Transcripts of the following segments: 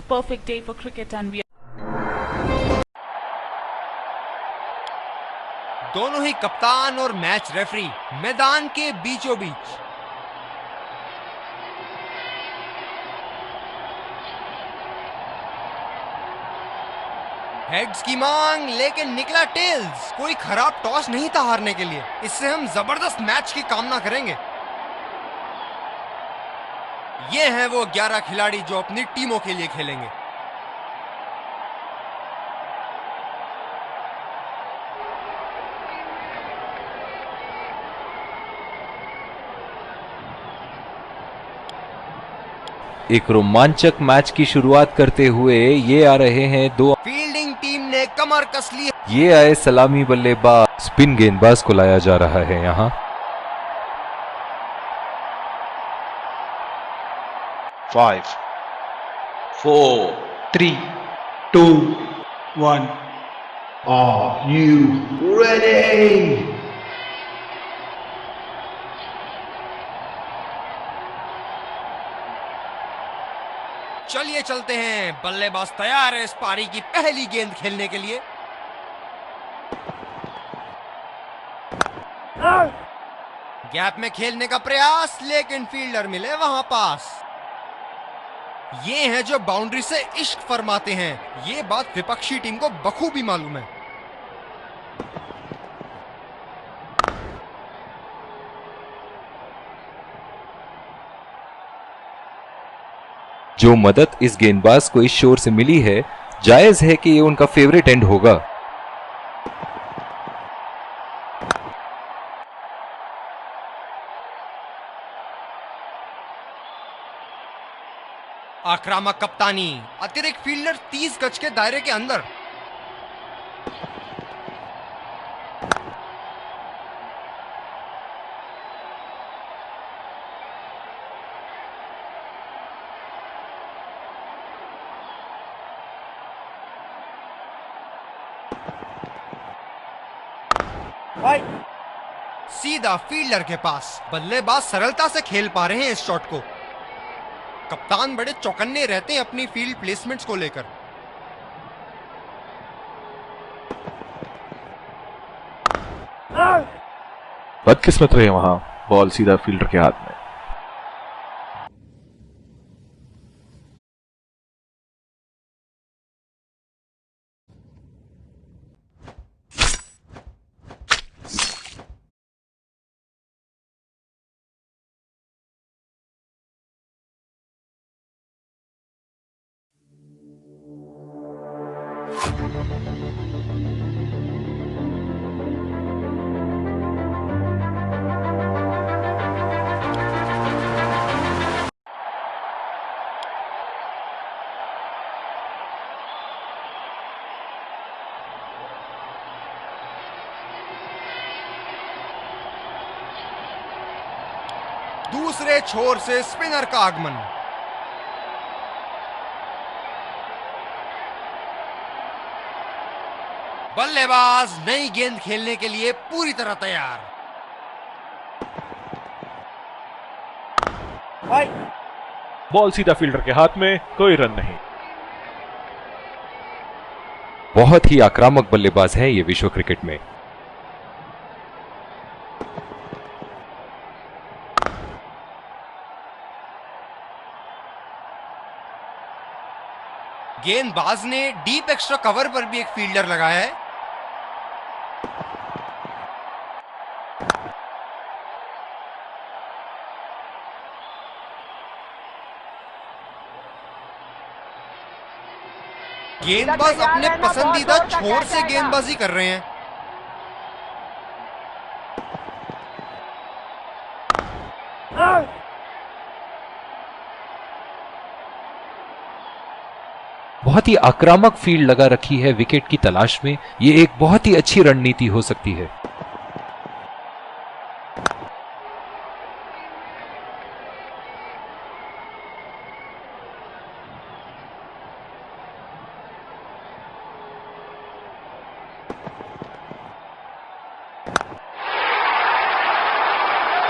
perfect day for cricket and we दोनों ही कप्तान और मैच रेफरी मैदान के बीचों बीच। हेड्स की मांग, लेकिन निकला टेल्स। कोई खराब टॉस नहीं था हारने के लिए। इससे हम जबरदस्त मैच की कामना करेंगे। ये हैं वो 11 खिलाड़ी जो अपनी टीमों के लिए खेलेंगे। एक रोमांचक मैच की शुरुआत करते हुए ये आ रहे हैं दो। फील्डिंग टीम ने कमर कस ली। ये आए सलामी बल्लेबाज, स्पिन गेंदबाज को लाया जा रहा है यहाँ। 5 4 3 2 1 Are you ready? चलिए चलते हैं। बल्लेबाज तैयार है इस पारी की पहली गेंद खेलने के लिए। गैप में खेलने का प्रयास, लेकिन फील्डर मिले वहां पास। ये हैं जो बाउंड्री से इश्क फरमाते हैं। ये बात विपक्षी टीम को बखूबी मालूम है। जो मदद इस गेंदबाज को इस शोर से मिली है, जायज है कि ये उनका फेवरेट एंड होगा। आक्रामक कप्तानी, अतिरिक्त फील्डर 30 गज के दायरे के अंदर। सीधा फील्डर के पास। बल्लेबाज सरलता से खेल पा रहे हैं इस शॉट को। कप्तान बड़े चौकन्ने रहते हैं अपनी फील्ड प्लेसमेंट्स को लेकर। बदकिस्मत रहे, वहां बॉल सीधा फील्डर के हाथ में। दूसरे छोर से स्पिनर का आगमन। बल्लेबाज नई गेंद खेलने के लिए पूरी तरह तैयार। बॉल सीधा फील्डर के हाथ में, कोई रन नहीं। बहुत ही आक्रामक बल्लेबाज हैं ये विश्व क्रिकेट में। गेंदबाज ने डीप एक्स्ट्रा कवर पर भी एक फील्डर लगाया है। गेंदबाज अपने पसंदीदा छोर से गेंदबाजी कर रहे हैं। बहुत ही आक्रामक फील्ड लगा रखी है विकेट की तलाश में। ये एक बहुत ही अच्छी रणनीति हो सकती है।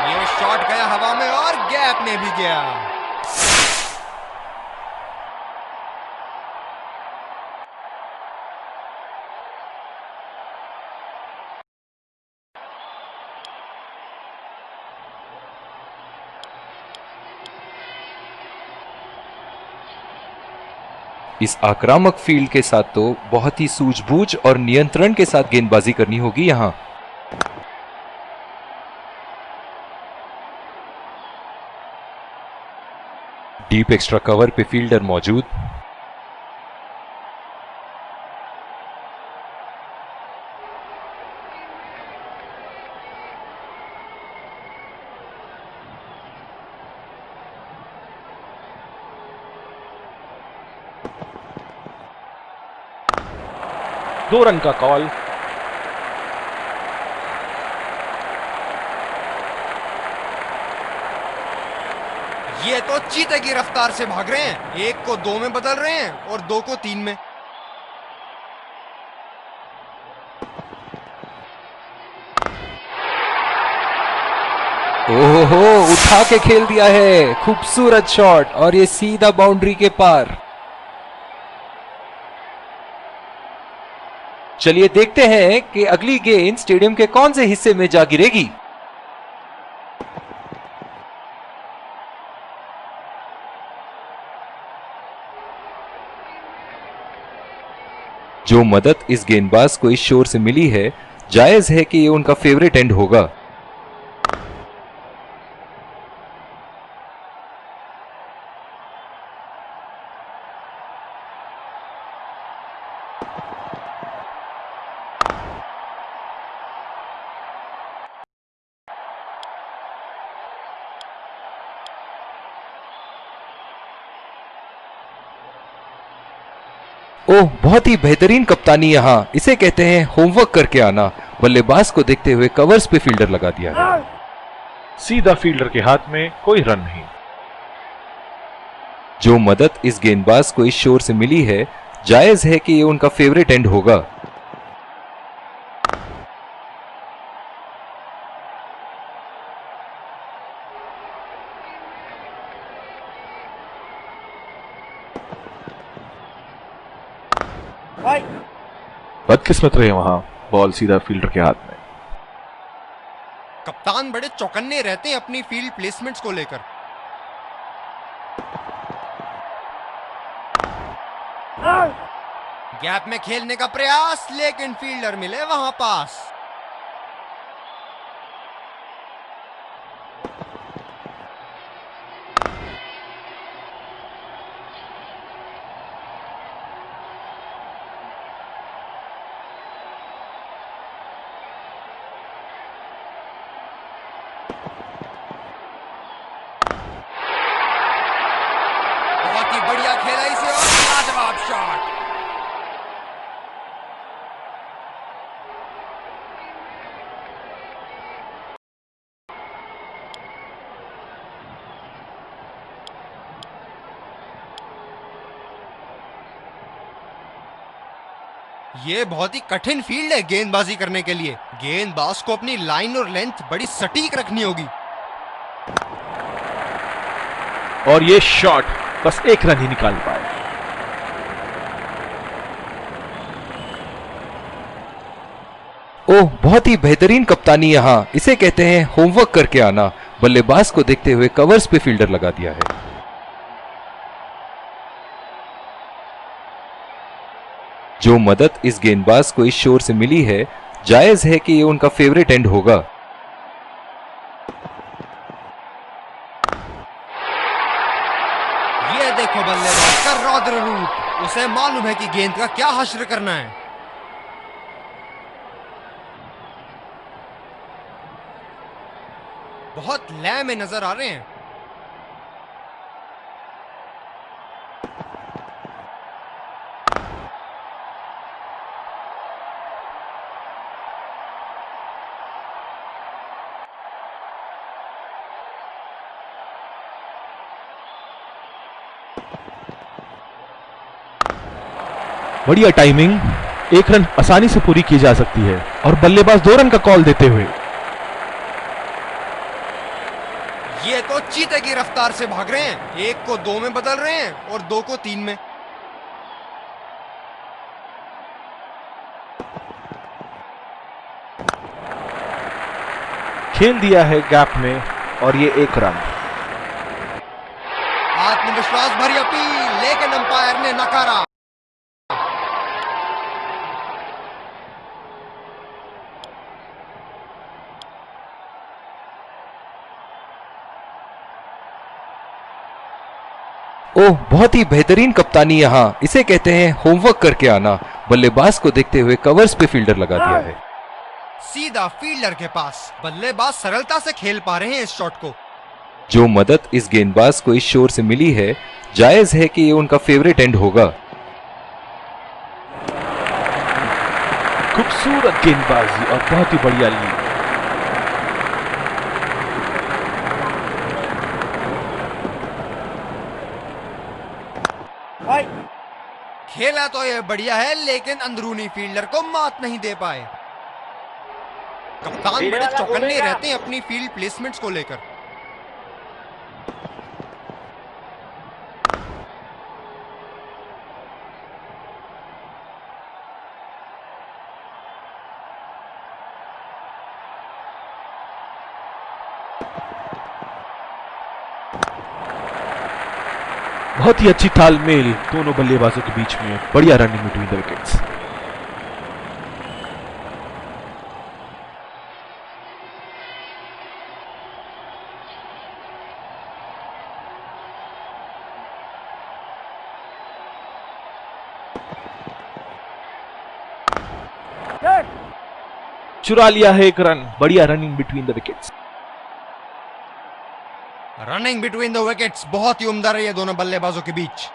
ये शॉट गया हवा में और गैप में भी गया। इस आक्रामक फील्ड के साथ तो बहुत ही सूझबूझ और नियंत्रण के साथ गेंदबाजी करनी होगी यहां। डीप एक्स्ट्रा कवर पे फील्डर मौजूद। दो रन का कॉल। ये तो चीते की रफ्तार से भाग रहे हैं, एक को दो में बदल रहे हैं और दो को तीन में। ओहो, उठा के खेल दिया है, खूबसूरत शॉट और ये सीधा बाउंड्री के पार। चलिए देखते हैं कि अगली गेंद स्टेडियम के कौन से हिस्से में जा गिरेगी। जो मदद इस गेंदबाज को इस शोर से मिली है, जायज है कि ये उनका फेवरेट एंड होगा। ओह, बहुत ही बेहतरीन कप्तानी यहां, इसे कहते हैं होमवर्क करके आना। बल्लेबाज को देखते हुए कवर्स पे फील्डर लगा दिया है। सीधा फील्डर के हाथ में, कोई रन नहीं। जो मदद इस गेंदबाज को इस शोर से मिली है, जायज है कि ये उनका फेवरेट एंड होगा। बदकिस्मत रहे वहां, बॉल सीधा फील्डर के हाथ में। कप्तान बड़े चौकन्ने रहते हैं अपनी फील्ड प्लेसमेंट्स को लेकर। गैप में खेलने का प्रयास, लेकिन फील्डर मिले वहां पास। बहुत ही बढ़िया खेला इसे और लाजवाब शॉट। ये बहुत ही कठिन फील्ड है गेंदबाजी करने के लिए। गेंदबाज को अपनी लाइन और लेंथ बड़ी सटीक रखनी होगी। और ये शॉट बस एक रन ही निकाल पाए। ओह, बहुत ही बेहतरीन कप्तानी यहां, इसे कहते हैं होमवर्क करके आना। बल्लेबाज को देखते हुए कवर्स पे फील्डर लगा दिया है। जो मदद इस गेंदबाज को इस शोर से मिली है, जायज है कि ये उनका फेवरेट एंड होगा। ये देखो बल्लेबाज का रौद्र रूप, उसे मालूम है कि गेंद का क्या हश्र करना है। बहुत लय में नजर आ रहे हैं। बढ़िया टाइमिंग, एक रन आसानी से पूरी की जा सकती है और बल्लेबाज 2 रन का कॉल देते हुए। ये तो चीते की रफ्तार से भाग रहे हैं, एक को 2 में बदल रहे हैं और 2 को 3 में। खेल दिया है गैप में और ये 1 रन। आत्मविश्वास भरी अपील, लेकिन अंपायर ने नकारा। ओह, बहुत ही बेहतरीन कप्तानी यहाँ, इसे कहते हैं होमवर्क करके आना। बल्लेबाज को देखते हुए कवर्स पे फील्डर लगा दिया है। सीधा फील्डर के पास। बल्लेबाज सरलता से खेल पा रहे हैं इस शॉट को। जो मदद इस गेंदबाज को इस शोर से मिली है, जायज है कि ये उनका फेवरेट एंड होगा। खूबसूरत गेंदबाजी और बहुत ही बढ़िया लीड। खेला तो ये बढ़िया है, लेकिन अंदरूनी फील्डर को मात नहीं दे पाए। कप्तान बड़े चौकन्ने रहते हैं अपनी फील्ड प्लेसमेंट्स को लेकर। बहुत ही अच्छी तालमेल दोनों बल्लेबाजों के बीच में, बढ़िया रनिंग बिटवीन द विकेट्स। चुरा लिया है एक रन, बढ़िया running between the wickets. Running between the wickets बहुत ही उम्दा रही है दोनों बल्लेबाजों के बीच।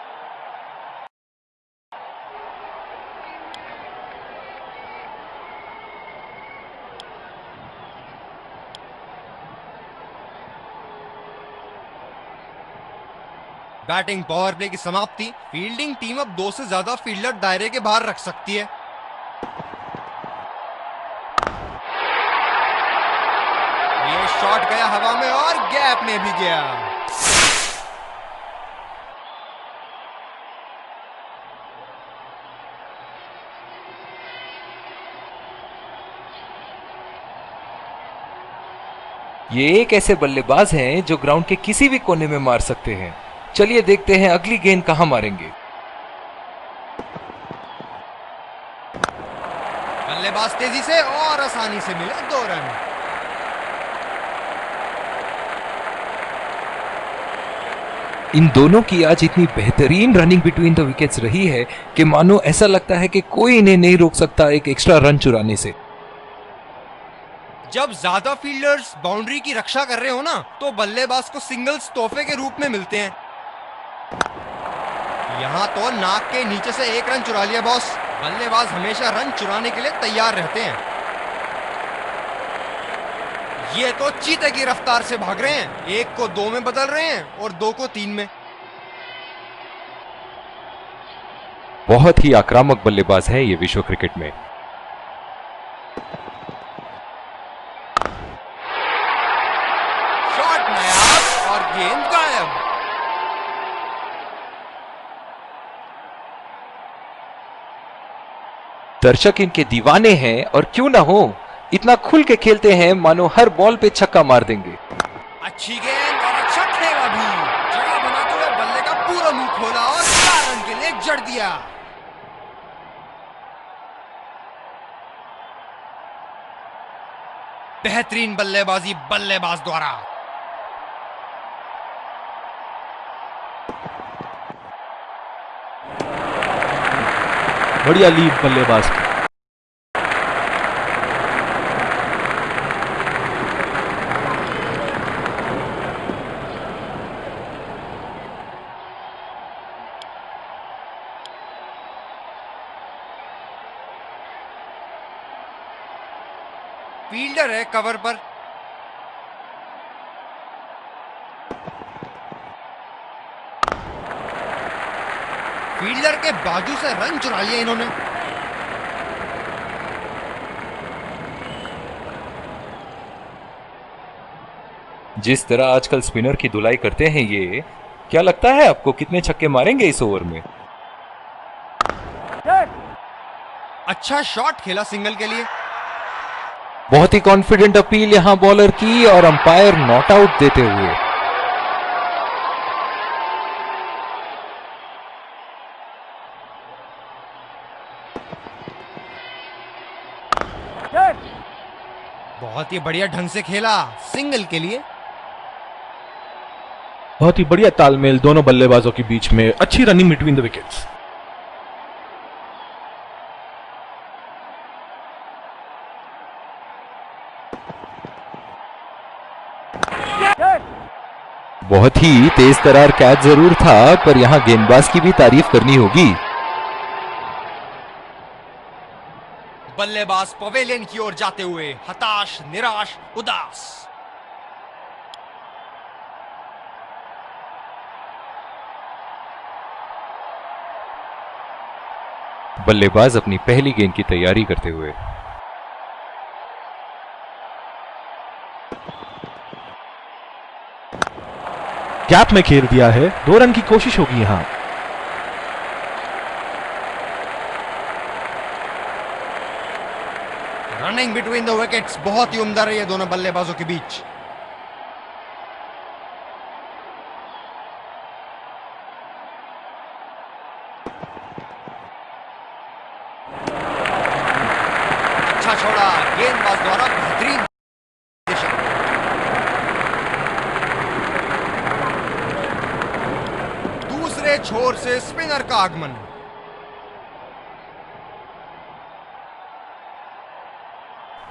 बैटिंग पावर प्ले की समाप्ति। फील्डिंग टीम अब 2 से ज्यादा फील्डर दायरे के बाहर रख सकती है। ये शॉट गया हवा में और गैप में भी गया। ये एक ऐसे बल्लेबाज हैं जो ग्राउंड के किसी भी कोने में मार सकते हैं। चलिए देखते हैं अगली गेंद कहां मारेंगे। बल्लेबाज तेजी से और आसानी से मिले 2 रन। इन दोनों की आज इतनी बेहतरीन रनिंग बिटवीन द विकेट्स रही है कि मानो ऐसा लगता है कि कोई इन्हें नहीं रोक सकता एक एक्स्ट्रा रन चुराने से। जब ज्यादा फील्डर्स बाउंड्री की रक्षा कर रहे हो ना, तो बल्लेबाज को सिंगल्स तोहफे के रूप में मिलते हैं। यहां तो नाक के नीचे से 1 रन चुरा लिया बॉस। बल्लेबाज हमेशा रन चुराने के लिए तैयार रहते हैं। ये तो चीते की रफ्तार से भाग रहे हैं। 1 को 2 में बदल रहे हैं और 2 को 3 में। बहुत ही आक्रामक बल्लेबाज है ये विश्व क्रिकेट में। शॉट नायाब और गेंद गायब। दर्शक इनके दीवाने हैं और क्यों ना हो, इतना खुल के खेलते हैं मानो हर बॉल पे छक्का मार देंगे। अच्छी गेंद और अच्छा खेला भी। जगह बनाते हुए बल्ले का पूरा मुंह खोला और 4 रन के लिए जड़ दिया। बेहतरीन बल्लेबाजी बल्लेबाज द्वारा। बढ़िया लीड बल्लेबाज की। फील्डर है कवर पर। फील्डर के बाजू से रन चुरा लिए इन्होंने। जिस तरह आजकल स्पिनर की धुलाई करते हैं ये, क्या लगता है आपको कितने छक्के मारेंगे इस ओवर में? अच्छा शॉट खेला सिंगल के लिए। बहुत ही कॉन्फिडेंट अपील यहां बॉलर की और अंपायर नॉट आउट देते हुए। बहुत ही बढ़िया ढंग से खेला सिंगल के लिए। बहुत ही बढ़िया तालमेल दोनों बल्लेबाजों के बीच में, अच्छी रनिंग बिटवीन द विकेट्स। बहुत ही तेज तरार कैच जरूर था, पर यहां गेंदबाज की भी तारीफ करनी होगी। बल्लेबाज पवेलियन की ओर जाते हुए हताश, निराश, उदास। बल्लेबाज अपनी पहली गेंद की तैयारी करते हुए। गैप में खेल दिया है, 2 रन की कोशिश होगी यहां। रनिंग बिटवीन द विकेट्स बहुत ही उम्दा रही है दोनों बल्लेबाजों के बीच। अच्छा छोड़ा, गेंदबाज द्वारा बेहतरीन दिशा। दूसरे छोर से स्पिनर का आगमन।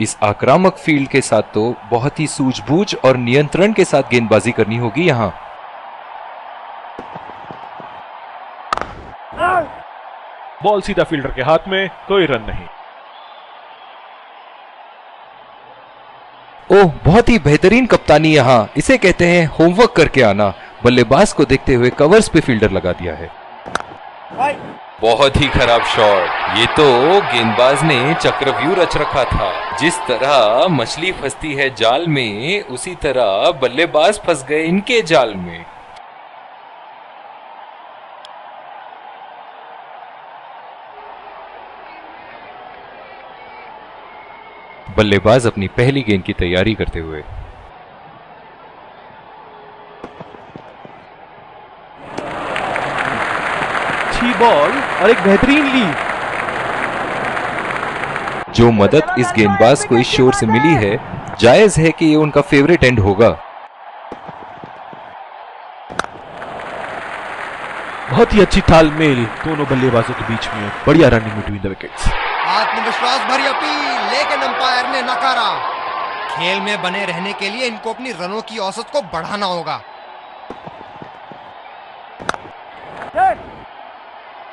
इस आक्रामक फील्ड के साथ तो बहुत ही सूझबूझ और नियंत्रण के साथ गेंदबाजी करनी होगी यहां। बॉल सीधा फील्डर के हाथ में, कोई रन नहीं। ओह, बहुत ही बेहतरीन कप्तानी यहां, इसे कहते हैं होमवर्क करके आना। बल्लेबाज को देखते हुए कवर्स पे फील्डर लगा दिया है। बहुत ही खराब शॉट। ये तो गेंदबाज ने चक्रव्यूह रच रखा था। जिस तरह मछली फंसती है जाल में, उसी तरह बल्लेबाज फंस गए इनके जाल में। बल्लेबाज अपनी पहली गेंद की तैयारी करते हुए। अच्छी बॉल और एक बेहतरीन लीड। जो मदद इस गेंदबाज को इस शोर से मिली है, जायज है कि ये उनका फेवरेट एंड होगा। बहुत ही अच्छी तालमेल दोनों बल्लेबाजों के बीच में, बढ़िया रनिंग बिटवीन द विकेट्स। आत्मविश्वास भरी अपील, लेकिन अंपायर ने नकारा। खेल में बने रहने के लिए इनको अपनी रनों की औसत को बढ़ाना होगा।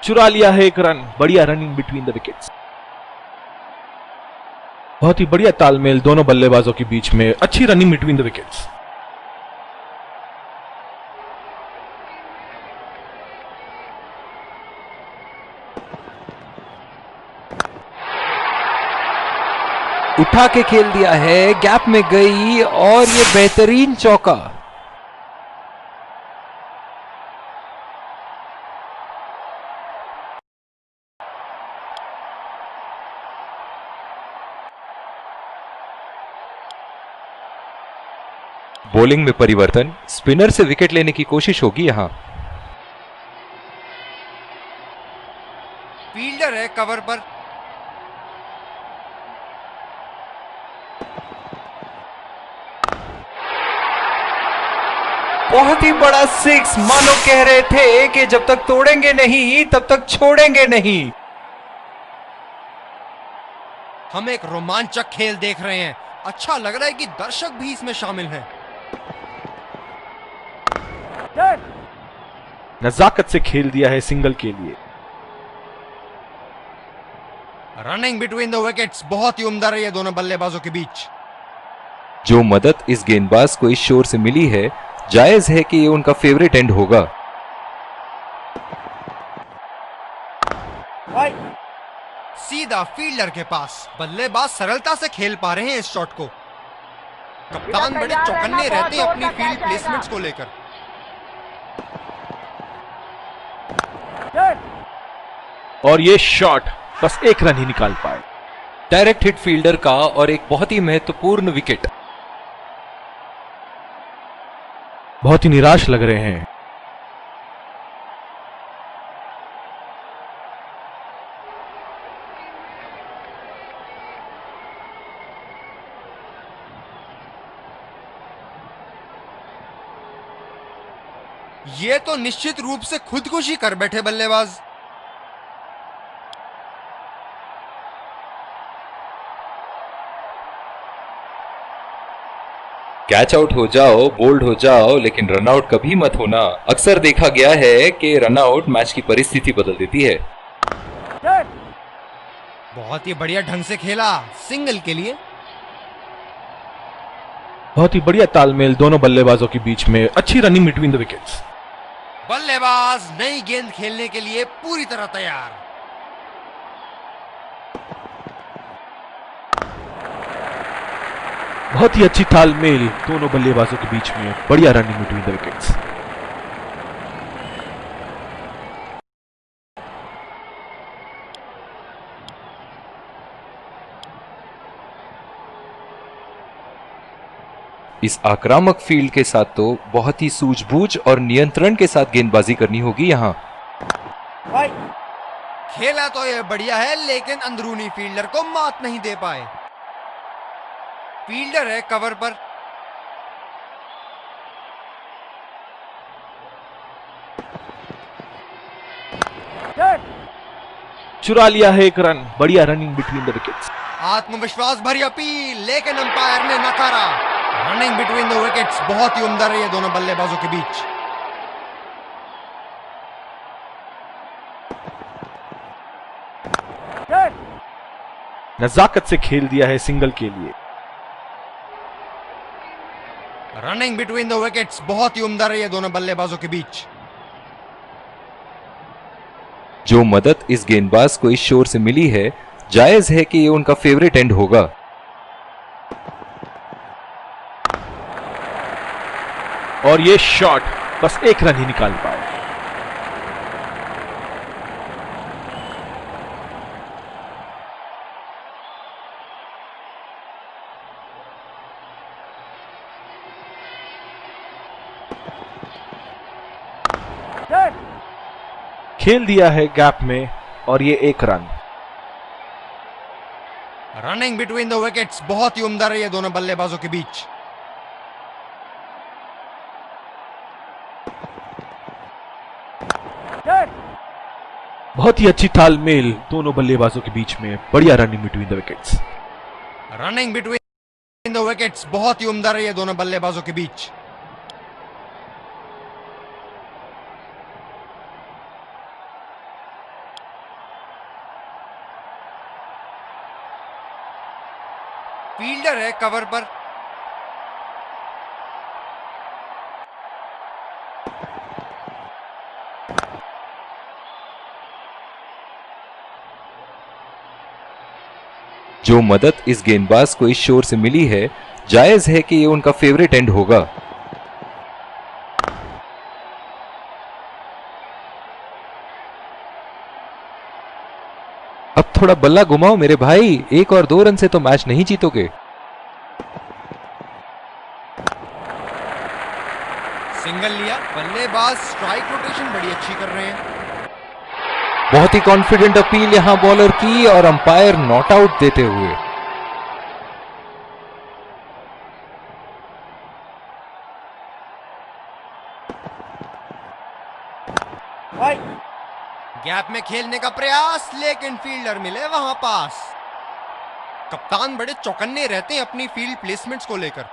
चुरा लिया है एक रन, बढ़िया रनिंग बिटवीन द विकेट्स। बहुत ही बढ़िया तालमेल दोनों बल्लेबाजों के बीच में, अच्छी रनिंग बिटवीन द विकेट्स। उठा के खेल दिया है, गैप में गई और ये बेहतरीन चौका। बॉलिंग में परिवर्तन, स्पिनर से विकेट लेने की कोशिश होगी यहां। फील्डर है कवर पर। बहुत ही बड़ा सिक्स, मानो कह रहे थे कि जब तक तोड़ेंगे नहीं तब तक छोड़ेंगे नहीं। हम एक रोमांचक खेल देख रहे हैं। अच्छा लग रहा है कि दर्शक भी इसमें शामिल हैं। नजाकत से खेल दिया है सिंगल के लिए। रनिंग बिटवीन द विकेट्स बहुत ही उम्दा रही है दोनों बल्लेबाजों के बीच। जो मदद इस गेंदबाज को इस शोर से मिली है, जायज है कि ये उनका फेवरेट एंड होगा। सीधा फील्डर के पास। बल्लेबाज सरलता से खेल पा रहे हैं इस शॉट को। कप्तान बड़े चौकन्ने रहते हैं अपनी फील्ड प्लेसमेंट्स को लेकर। और ये शॉट बस एक रन ही निकाल पाए। डायरेक्ट हिट फील्डर का और एक बहुत ही महत्वपूर्ण विकेट। बहुत ही निराश लग रहे हैं। ये तो निश्चित रूप से खुदकुशी कर बैठे बल्लेबाज। कैच आउट हो जाओ, बोल्ड हो जाओ, लेकिन रन आउट कभी मत होना। अक्सर देखा गया है कि रन आउट मैच की परिस्थिति बदल देती है। बहुत ही बढ़िया ढंग से खेला सिंगल के लिए। बहुत ही बढ़िया तालमेल दोनों बल्लेबाजों के बीच में, अच्छी रनिंग बिटवीन द विकेट्स। बल्लेबाज नई गेंद खेलने के लिए पूरी तरह तैयार। बहुत ही अच्छी तालमेल दोनों बल्लेबाजों के बीच में, बढ़िया रनिंग बिटवीन द विकेट्स। इस आक्रामक फील्ड के साथ तो बहुत ही सूझबूझ और नियंत्रण के साथ गेंदबाजी करनी होगी यहाँ। खेला तो ये बढ़िया है, लेकिन अंदरूनी फील्डर को मात नहीं दे पाए। फील्डर है कवर पर। चुरा लिया है एक रन, बढ़िया रनिंग बिटवीन द विकेट्स। आत्मविश्वास भरी अपील, लेकिन अंपायर ने नकारा। रनिंग बिटवीन द विकेट्स बहुत ही उम्दा रही है दोनों बल्लेबाजों के बीच। नजाकत से खेल दिया है सिंगल के लिए। रनिंग बिटवीन द विकेट्स बहुत ही उम्दा रही है दोनों बल्लेबाजों के बीच। जो मदद इस गेंदबाज को इस शोर से मिली है, जायज है कि ये उनका फेवरेट एंड होगा। और ये शॉट बस एक रन ही निकाल पाए। खेल दिया है गैप में और ये एक run. Running between the wickets बहुत ही उम्दा रही है दोनों बल्लेबाजों के बीच। बहुत ही अच्छी तालमेल दोनों बल्लेबाजों के बीच में, बढ़िया running between the wickets. Running between the wickets बहुत ही उम्दा रही है दोनों बल्लेबाजों के बीच। फील्डर है कवर पर। जो मदद इस गेंदबाज को इस शोर से मिली है, जायज है कि ये उनका फेवरेट एंड होगा। अब थोड़ा बल्ला घुमाओ मेरे भाई, 1 और 2 रन से तो मैच नहीं जीतोगे। सिंगल लिया, बल्लेबाज स्ट्राइक रोटेशन बड़ी अच्छी कर रहे हैं। बहुत ही कॉन्फिडेंट अपील यहां बॉलर की और अंपायर नॉट आउट देते हुए। गैप में खेलने का प्रयास, लेकिन फील्डर मिले वहां पास। कप्तान बड़े चौकन्ने रहते हैं अपनी फील्ड प्लेसमेंट्स को लेकर।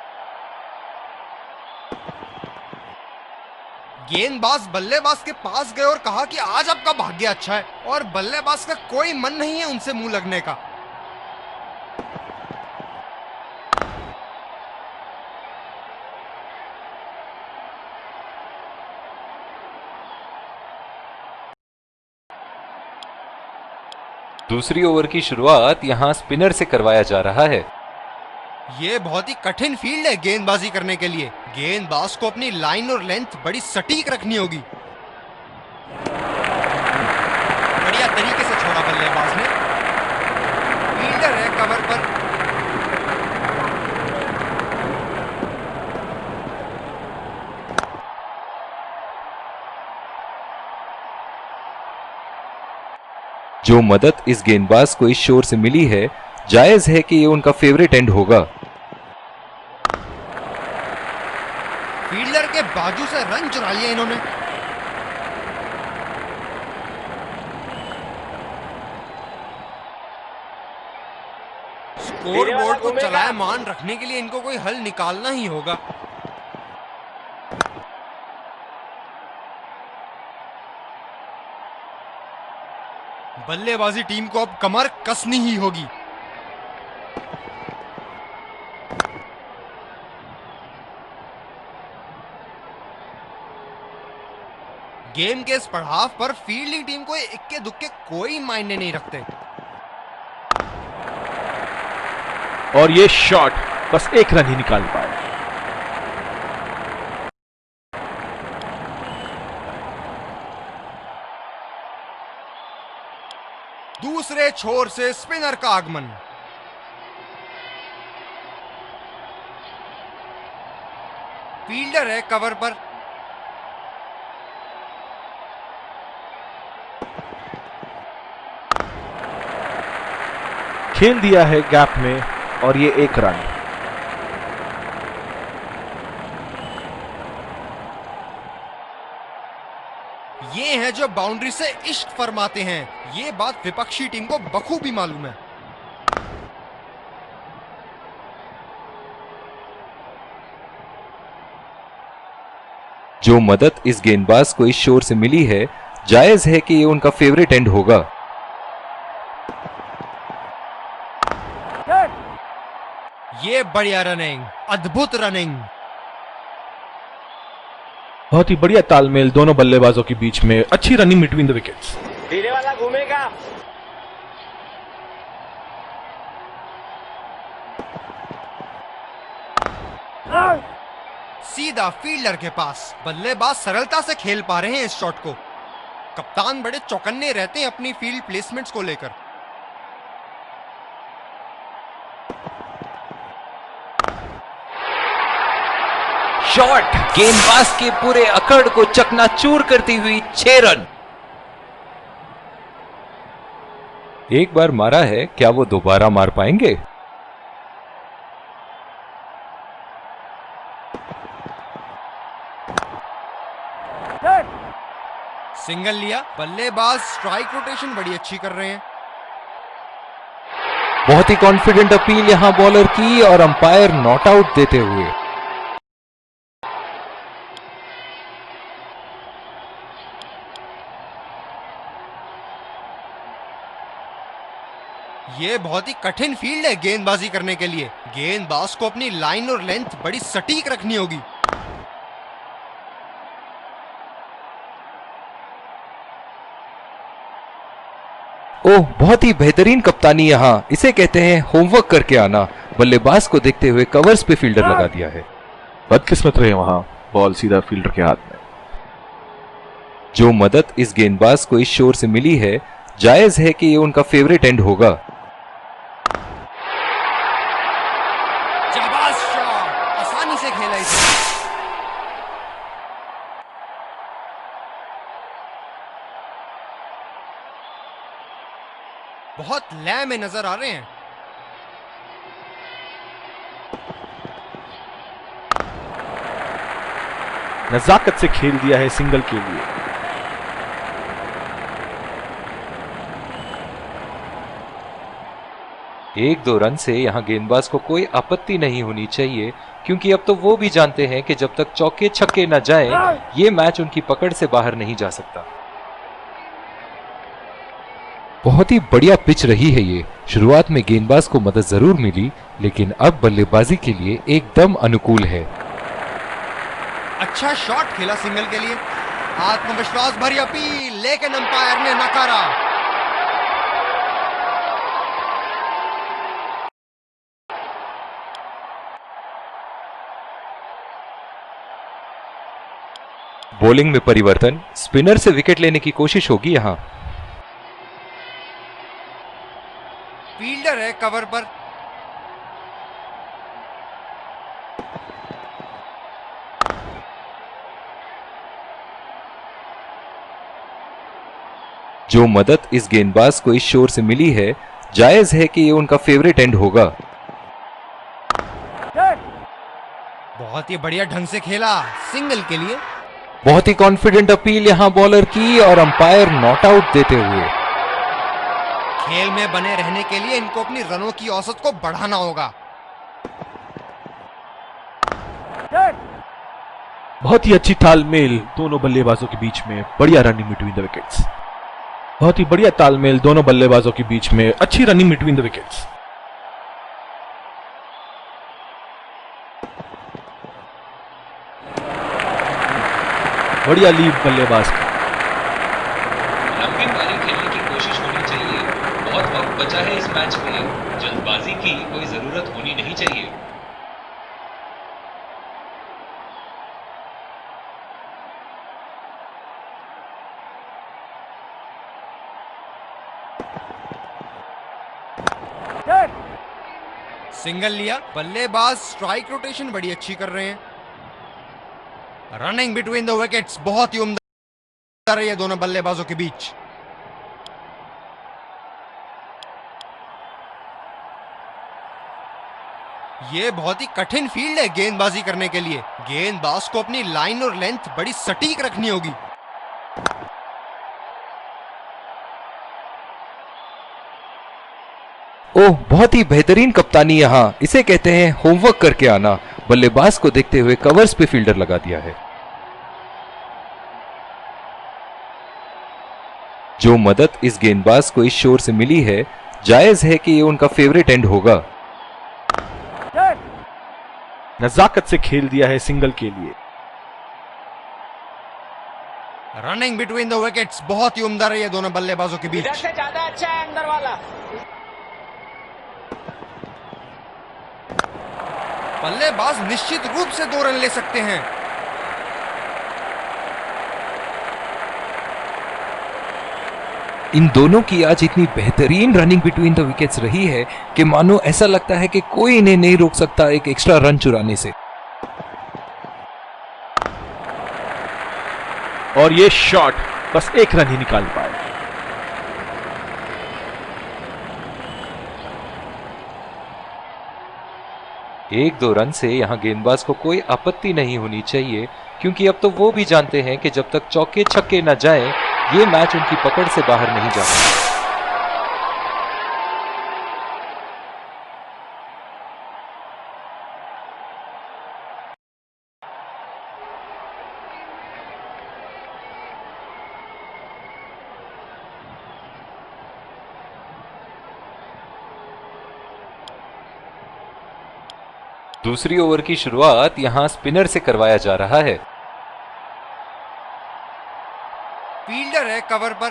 गेंदबाज बल्लेबाज के पास गए और कहा कि आज आपका भाग्य अच्छा है, और बल्लेबाज का कोई मन नहीं है उनसे मुंह लगने का। दूसरी ओवर की शुरुआत यहां स्पिनर से करवाया जा रहा है। ये बहुत ही कठिन फील्ड है गेंदबाजी करने के लिए। गेंदबाज को अपनी लाइन और लेंथ बड़ी सटीक रखनी होगी। बढ़िया तरीके से छोड़ा बल्लेबाज ने। फील्डर है कवर पर। जो मदद इस गेंदबाज को इस शोर से मिली है, जायज है कि ये उनका फेवरेट एंड होगा। फील्डर के बाजू से रन चुरा लिए इन्होंने। स्कोर बोर्ड को चलायमान रखने के लिए इनको कोई हल निकालना ही होगा। बल्लेबाजी टीम को अब कमर कसनी ही होगी। गेम के इस पड़ाव पर फील्डिंग टीम को इक्के दुक्के कोई मायने नहीं रखते। और ये शॉट बस एक रन ही निकाल पाए। दूसरे छोर से स्पिनर का आगमन। फील्डर है कवर पर। खेल दिया है गैप में और ये एक रन। ये हैं जो बाउंड्री से इश्क फरमाते हैं। ये बात विपक्षी टीम को बखूबी मालूम है। जो मदद इस गेंदबाज को इस शोर से मिली है, जायज है कि ये उनका फेवरेट एंड होगा। ये बढ़िया रनिंग, अद्भुत रनिंग। बहुत ही बढ़िया तालमेल दोनों बल्लेबाजों के बीच में। अच्छी रनिंग बिटवीन द विकेट्स। धीरे वाला घूमेगा। सीधा फील्डर के पास। बल्लेबाज सरलता से खेल पा रहे हैं इस शॉट को। कप्तान बड़े चौकन्ने रहते हैं अपनी फील्ड प्लेसमेंट्स को लेकर। शॉट गेंदबाज के पूरे अकड़ को चकनाचूर करती हुई 6 रन। एक बार मारा है, क्या वो दोबारा मार पाएंगे? सिंगल लिया। बल्लेबाज स्ट्राइक रोटेशन बड़ी अच्छी कर रहे हैं। बहुत ही कॉन्फिडेंट अपील यहां बॉलर की और अंपायर नॉट आउट देते हुए। ये बहुत ही कठिन फील्ड है गेंदबाजी करने के लिए। गेंदबाज को अपनी लाइन और लेंथ बड़ी सटीक रखनी होगी। ओह, बहुत ही बेहतरीन कप्तानी यहां। इसे कहते हैं होमवर्क करके आना। बल्लेबाज को देखते हुए कवर्स पे फील्डर लगा दिया है। बदकिस्मत रहे वहां, बॉल सीधा फील्डर के हाथ में। जो मदद इस गेंदबाज को इस शोर से मिली है, जायज है कि ये उनका फेवरेट एंड होगा। शाबाश शॉट, आसानी से खेला इसे। बहुत लय में नजर आ रहे हैं। नजाकत से खेल दिया है सिंगल के लिए। एक दो रन से यहां गेंदबाज को कोई आपत्ति नहीं होनी चाहिए, क्योंकि अब तो वो भी जानते हैं कि जब तक चौके छक्के न जाएं, ये मैच उनकी पकड़ से बाहर नहीं जा सकता। बहुत ही बढ़िया पिच रही है ये। शुरुआत में गेंदबाज को मदद जरूर मिली, लेकिन अब बल्लेबाजी के लिए एकदम अनुकूल है। अच्छा शॉट खेला सिंगल के लिए। आत्मविश्वास भरी अपील, लेकिन अंपायर ने नकारा। बॉलिंग में परिवर्तन। स्पिनर से विकेट लेने की कोशिश होगी यहां। फील्डर है कवर पर। जो मदद इस गेंदबाज को इस शोर से मिली है, जायज है कि ये उनका फेवरेट एंड होगा। बहुत ही बढ़िया ढंग से खेला सिंगल के लिए। बहुत ही कॉन्फिडेंट अपील यहां बॉलर की और अंपायर नॉट आउट देते हुए। खेल में बने रहने के लिए इनको अपनी रनों की औसत को बढ़ाना होगा। बहुत ही अच्छी तालमेल दोनों बल्लेबाजों के बीच में, बढ़िया रनिंग बिटवीन द विकेट्स। बहुत ही बढ़िया तालमेल दोनों बल्लेबाजों के बीच में, अच्छी रनिंग बिटवीन द विकेट्स। बढ़िया लीड बल्लेबाज का। लंबी पारी खेलने की कोशिश होनी चाहिए। बहुत वक्त बचा है इस मैच में, जल्दबाजी की कोई जरूरत होनी नहीं चाहिए। सिंगल लिया, बल्लेबाज स्ट्राइक रोटेशन बड़ी अच्छी कर रहे हैं। रनिंग बिटवीन द विकेट्स बहुत ही उम्दा रही है दोनों बल्लेबाजों के बीच। ये बहुत ही कठिन फील्ड है गेंदबाजी करने के लिए। गेंदबाज को अपनी लाइन और लेंथ बड़ी सटीक रखनी होगी। ओह, बहुत ही बेहतरीन कप्तानी यहाँ, इसे कहते हैं होमवर्क करके आना। बल्लेबाज को देखते हुए कवर्स पे फील्डर लगा दिया है। जो मदद इस गेंदबाज को इस शोर से मिली है, जायज है कि ये उनका फेवरेट एंड होगा। नजाकत से खेल दिया है सिंगल के लिए। रनिंग बिटवीन द विकेट्स बहुत ही उम्दा रही है दोनों बल्लेबाजों के बीच। इधर से ज्यादा अच्छा है अंदर वाला। बल्लेबाज निश्चित रूप से 2 रन ले सकते हैं। इन दोनों की आज इतनी बेहतरीन रनिंग बिटवीन द विकेट्स रही है कि मानो ऐसा लगता है कि कोई इन्हें नहीं रोक सकता एक एक्स्ट्रा रन चुराने से। और ये शॉट बस 1 रन ही निकाल पाए। एक 2 रन से यहां गेंदबाज को कोई आपत्ति नहीं होनी चाहिए, क्योंकि अब तो वो भी जानते हैं कि जब तक चौके छक्के न जाएं, ये मैच उनकी पकड़ से बाहर नहीं जा सकता। दूसरी ओवर की शुरुआत यहां स्पिनर से करवाया जा रहा है। फील्डर है कवर पर।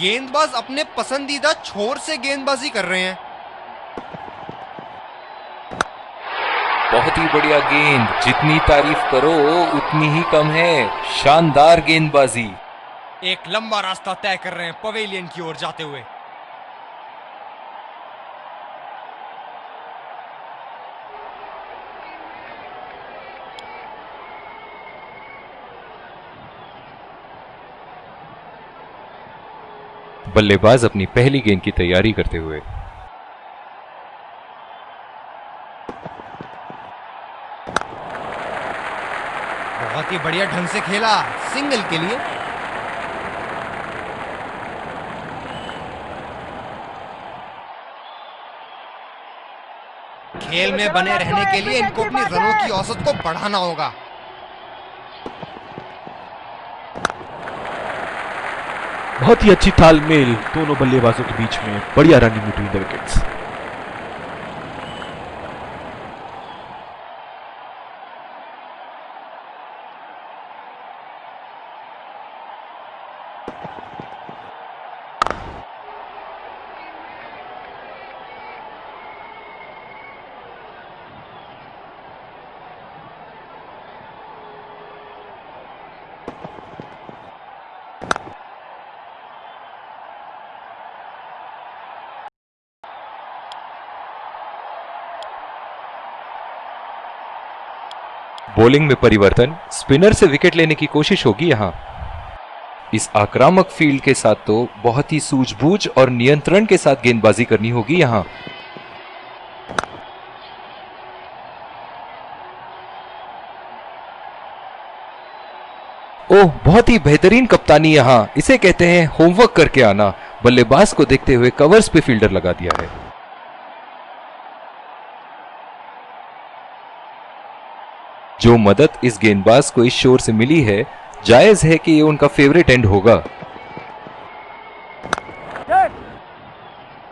गेंदबाज अपने पसंदीदा छोर से गेंदबाजी कर रहे हैं। बहुत ही बढ़िया गेंद, जितनी तारीफ करो उतनी ही कम है। शानदार गेंदबाजी। एक लंबा रास्ता तय कर रहे हैं पवेलियन की ओर जाते हुए। बल्लेबाज अपनी पहली गेंद की तैयारी करते हुए। बहुत ही बढ़िया ढंग से खेला सिंगल के लिए। खेल में बने रहने के लिए इनको अपनी रनों की औसत को बढ़ाना होगा। बहुत ही अच्छी तालमेल दोनों बल्लेबाजों के बीच में, बढ़िया running between the wickets. Bowling में परिवर्तन, स्पिनर से विकेट लेने की कोशिश होगी यहां। इस आक्रामक फील्ड के साथ तो बहुत ही सूझबूझ और नियंत्रण के साथ गेंदबाजी करनी होगी यहां। ओह, बहुत ही बेहतरीन कप्तानी यहाँ, इसे कहते हैं होमवर्क करके आना। बल्लेबाज को देखते हुए कवर्स पे फील्डर लगा दिया है। जो मदद इस गेंदबाज को इस शोर से मिली है, जायज है कि ये उनका फेवरेट एंड होगा।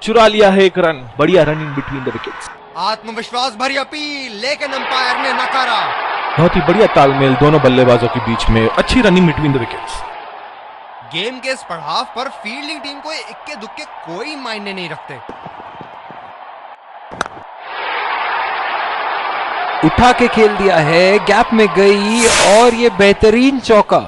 चुरा लिया है एक रन, बढ़िया run in between the wickets. आत्मविश्वास भरी अपील, लेकिन अंपायर ने नकारा। बहुत ही बढ़िया तालमेल दोनों बल्लेबाजों के बीच में, अच्छी running between the wickets. Game के इस पड़ाव पर फील्डिंग टीम को इक्के दुक्के कोई मायने नहीं रखते। उठा के खेल दिया है, गैप में गई और ये बेहतरीन चौका।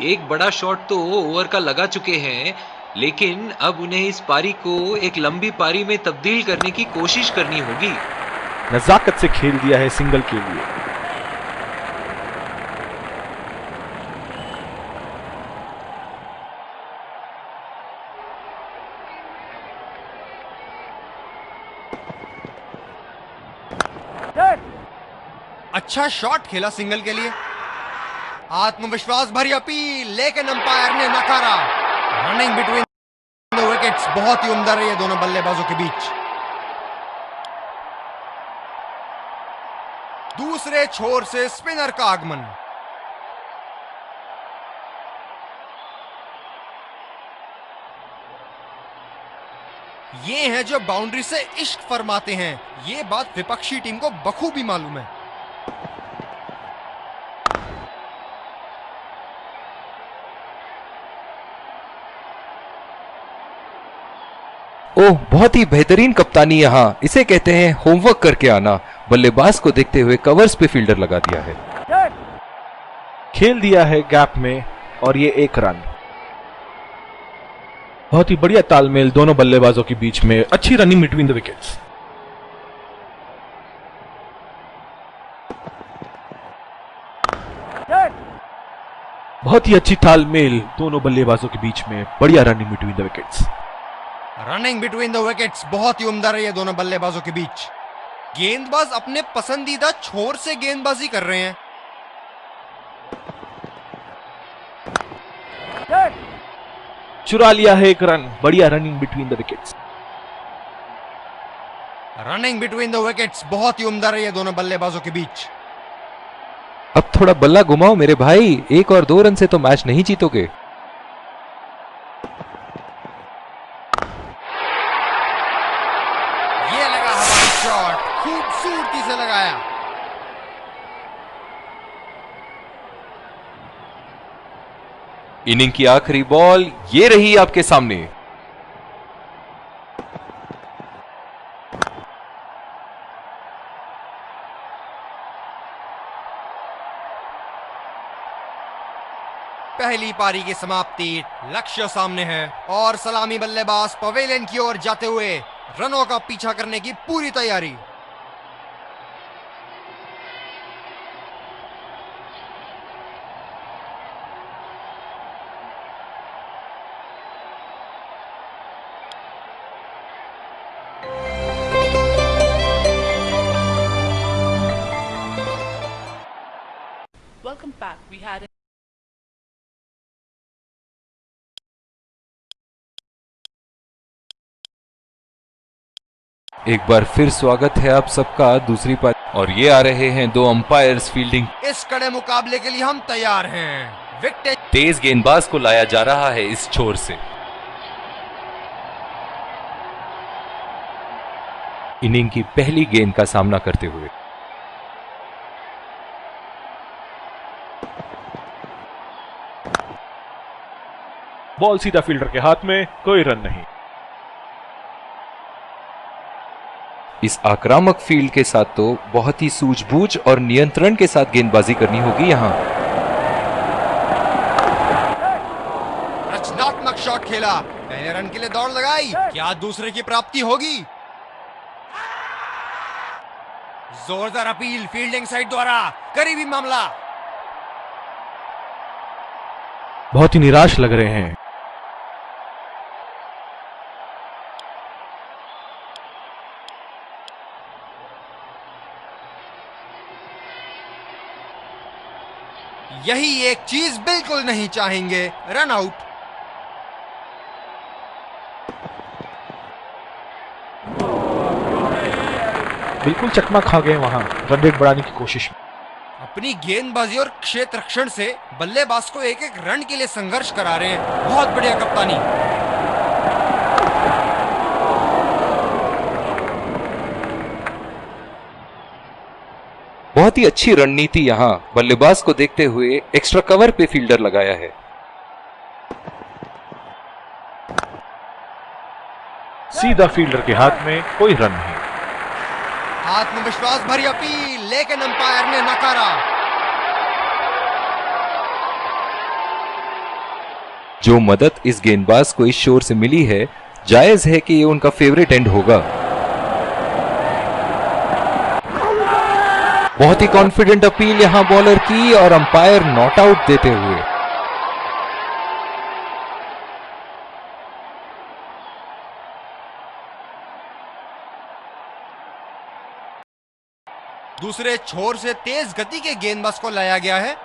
एक बड़ा शॉट तो ओवर का लगा चुके हैं, लेकिन अब उन्हें इस पारी को एक लंबी पारी में तब्दील करने की कोशिश करनी होगी। नजाकत से खेल दिया है सिंगल के लिए। अच्छा शॉट खेला सिंगल के लिए। आत्मविश्वास भरी अपील, लेकिन अंपायर ने नकारा। रनिंग बिटवीन द विकेट्स बहुत ही उम्दा रही है दोनों बल्लेबाजों के बीच। दूसरे छोर से स्पिनर का आगमन। ये हैं जो बाउंड्री से इश्क फरमाते हैं, ये बात विपक्षी टीम को बखूबी मालूम है। ओह, बहुत ही बेहतरीन कप्तानी यहाँ, इसे कहते हैं होमवर्क करके आना। बल्लेबाज को देखते हुए कवर्स पे फील्डर लगा दिया है। खेल दिया है गैप में और ये एक रन। बहुत ही बढ़िया तालमेल दोनों बल्लेबाजों के बीच में, अच्छी रनिंग बिटवीन द विकेट्स। बहुत ही अच्छी तालमेल दोनों बल्लेबाजों के बीच में, बढ़िया running between the wickets. Running between the wickets बहुत ही उम्दा रही है दोनों बल्लेबाजों के बीच। गेंदबाज अपने पसंदीदा छोर से गेंदबाजी कर रहे हैं। चुरा लिया है एक रन, बढ़िया running between the wickets. Running between the wickets बहुत ही उम्दा रही है दोनों बल्लेबाजों के बीच। अब थोड़ा बल्ला घुमाओ मेरे भाई, 1 और 2 रन से तो मैच नहीं जीतोगे। शॉट खूबसूरती से लगाया। इनिंग की आखिरी बॉल ये रही आपके सामने। पहली पारी की समाप्ति, लक्ष्य सामने है और सलामी बल्लेबाज पवेलियन की ओर जाते हुए रनों का पीछा करने की पूरी तैयारी। Welcome back. We had एक बार फिर स्वागत है आप सबका दूसरी पारी, और ये आ रहे हैं 2 अंपायर्स फील्डिंग। इस कड़े मुकाबले के लिए हम तैयार हैं। विकेट तेज गेंदबाज को लाया जा रहा है इस छोर से। इनिंग की पहली गेंद का सामना करते हुए बॉल सीधा फील्डर के हाथ में, कोई रन नहीं। इस आक्रामक फील्ड के साथ तो बहुत ही सूझबूझ और नियंत्रण के साथ गेंदबाजी करनी होगी यहां। रचनात्मक शॉट खेला, पहले रन के लिए दौड़ लगाई, क्या दूसरे की प्राप्ति होगी? जोरदार अपील फील्डिंग साइड द्वारा, करीबी मामला। बहुत ही निराश लग रहे हैं। यही एक चीज बिल्कुल नहीं चाहेंगे, रन आउट। बिल्कुल चकमा खा गए वहां रन रेट बढ़ाने की कोशिश में। अपनी गेंदबाजी और क्षेत्र रक्षण से बल्लेबाज को एक एक रन के लिए संघर्ष करा रहे हैं। बहुत बढ़िया कप्तानी। बहुत ही अच्छी रणनीति यहाँ बल्लेबाज को देखते हुए एक्स्ट्रा कवर पे फील्डर लगाया है। सीधा फील्डर के हाथ में, कोई रन नहीं। आत्मविश्वास भरी अपील, लेकिन अंपायर ने नकारा। जो मदद इस गेंदबाज को इस शोर से मिली है, जायज है कि ये उनका फेवरेट एंड होगा। बहुत ही कॉन्फिडेंट अपील यहां बॉलर की और अंपायर नॉट आउट देते हुए। दूसरे छोर से तेज गति के गेंदबाज को लाया गया है।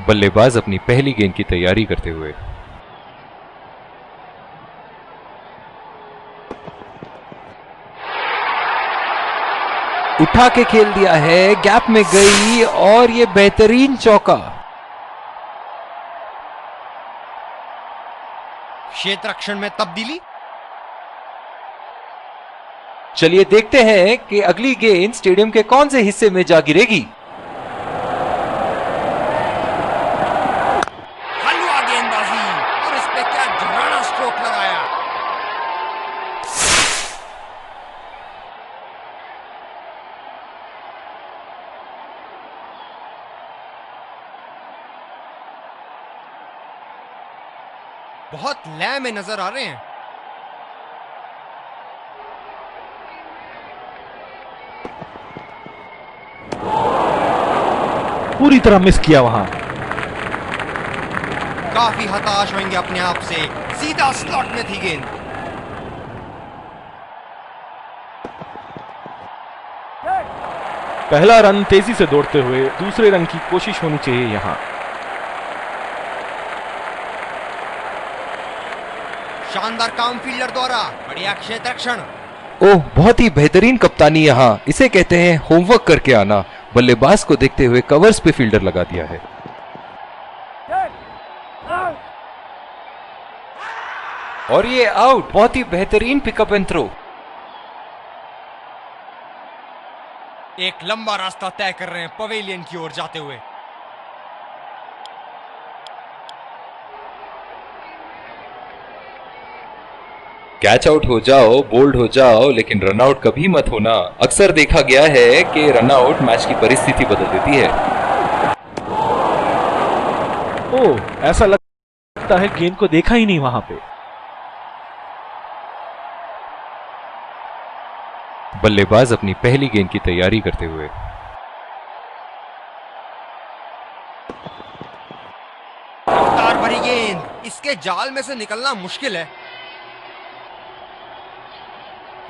बल्लेबाज अपनी पहली गेंद की तैयारी करते हुए। उठा के खेल दिया है, गैप में गई और ये बेहतरीन चौका। क्षेत्र रक्षण में तब्दीली। चलिए देखते हैं कि अगली गेंद स्टेडियम के कौन से हिस्से में जा गिरेगी। हलवा गेंदबाजी और इस पे क्या झराना स्ट्रोक लगाया। बहुत लय में नजर आ रहे हैं। पूरी तरह मिस किया वहां। काफी हताश होंगे अपने आप से। सीधा स्लॉट में थी गेंद। पहला रन तेजी से दौड़ते हुए दूसरे रन की कोशिश होनी चाहिए यहां। शानदार काम फील्डर द्वारा, बढ़िया क्षेत्र रक्षण। ओह, बहुत ही बेहतरीन कप्तानी यहाँ। इसे कहते हैं होमवर्क करके आना। बल्लेबाज को देखते हुए कवर्स पे फील्डर लगा दिया है। और ये आउट। बहुत ही बेहतरीन पिकअप एंड थ्रो। एक लंबा रास्ता तय कर रहे हैं पवेलियन की ओर जाते हुए। कैच आउट हो जाओ, बोल्ड हो जाओ, लेकिन रन आउट कभी मत होना। अक्सर देखा गया है कि रन आउट मैच की परिस्थिति बदल देती है। ओह, ऐसा लगता है गेंद को देखा ही नहीं वहां पे। बल्लेबाज अपनी पहली गेंद की तैयारी करते हुए। रफ्तार भरी गेंद, इसके जाल में से निकलना मुश्किल है।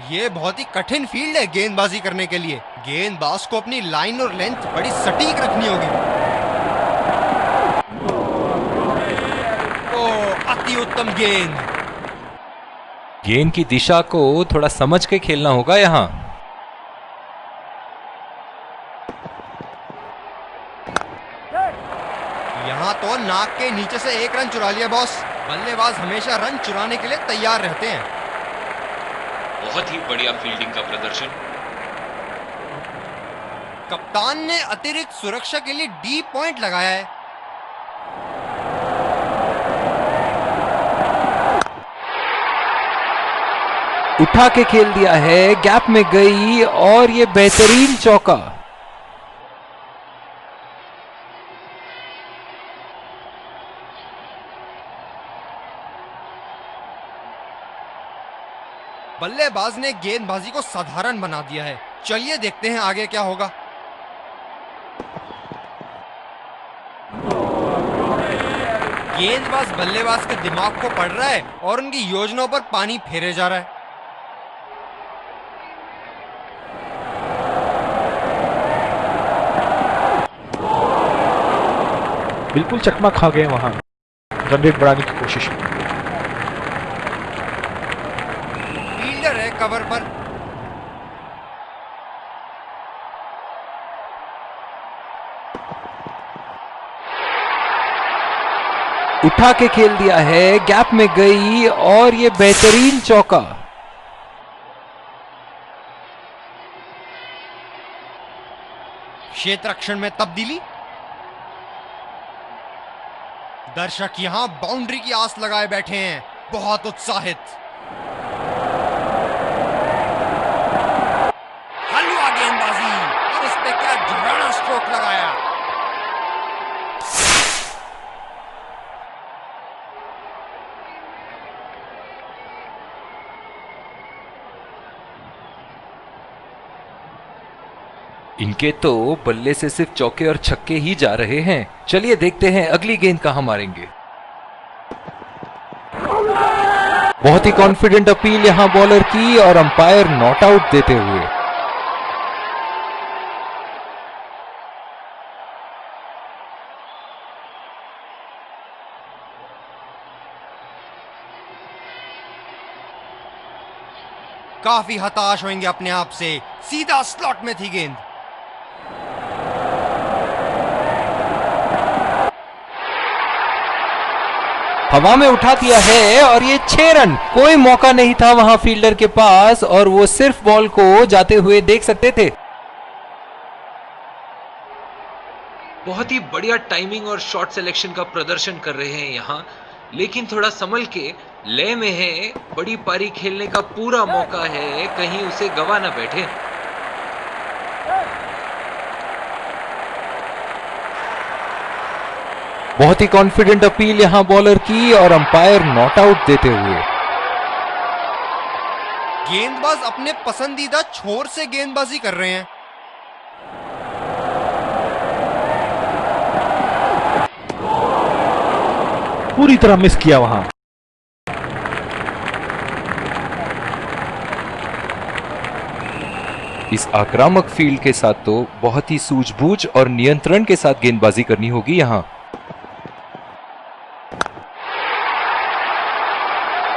ये बहुत ही कठिन फील्ड है गेंदबाजी करने के लिए। गेंदबाज को अपनी लाइन और लेंथ बड़ी सटीक रखनी होगी। ओह, अति उत्तम गेंद। गेंद की दिशा को थोड़ा समझ के खेलना होगा यहाँ। यहाँ तो नाक के नीचे से एक रन चुरा लिया बॉस। बल्लेबाज हमेशा रन चुराने के लिए तैयार रहते हैं। बहुत ही बढ़िया फील्डिंग का प्रदर्शन। कप्तान ने अतिरिक्त सुरक्षा के लिए डी पॉइंट लगाया है। उठा के खेल दिया है, गैप में गई और ये बेहतरीन चौका। बल्लेबाज ने गेंदबाजी को साधारण बना दिया है। चलिए देखते हैं आगे क्या होगा। गेंदबाज बल्लेबाज के दिमाग को पढ़ रहा है और उनकी योजनाओं पर पानी फेरे जा रहा है। बिल्कुल चकमा खा गए वहां रन रेट बढ़ाने की कोशिश में। फील्डर है कवर पर। उठा के खेल दिया है, गैप में गई और ये बेहतरीन चौका। क्षेत्र रक्षण में तब्दीली। दर्शक यहां बाउंड्री की आस लगाए बैठे हैं, बहुत उत्साहित। हलवा गेंदबाजी और इस पे क्या झुर्राना स्ट्रोक लगाया। इनके तो बल्ले से सिर्फ चौके और छक्के ही जा रहे हैं। चलिए देखते हैं अगली गेंद कहां मारेंगे। बहुत ही कॉन्फिडेंट अपील यहां बॉलर की और अंपायर नॉट आउट देते हुए। काफी हताश होंगे अपने आप से, सीधा स्लॉट में थी गेंद। हवा में उठा दिया है और ये 6 रन। कोई मौका नहीं था वहां फील्डर के पास और वो सिर्फ बॉल को जाते हुए देख सकते थे। बहुत ही बढ़िया टाइमिंग और शॉट सिलेक्शन का प्रदर्शन कर रहे हैं यहाँ, लेकिन थोड़ा संभल के, लय में है, बड़ी पारी खेलने का पूरा मौका है, कहीं उसे गवा ना बैठे। बहुत ही कॉन्फिडेंट अपील यहां बॉलर की और अंपायर नॉट आउट देते हुए। गेंदबाज अपने पसंदीदा छोर से गेंदबाजी कर रहे हैं। पूरी तरह मिस किया वहां। इस आक्रामक फील्ड के साथ तो बहुत ही सूझबूझ और नियंत्रण के साथ गेंदबाजी करनी होगी यहां।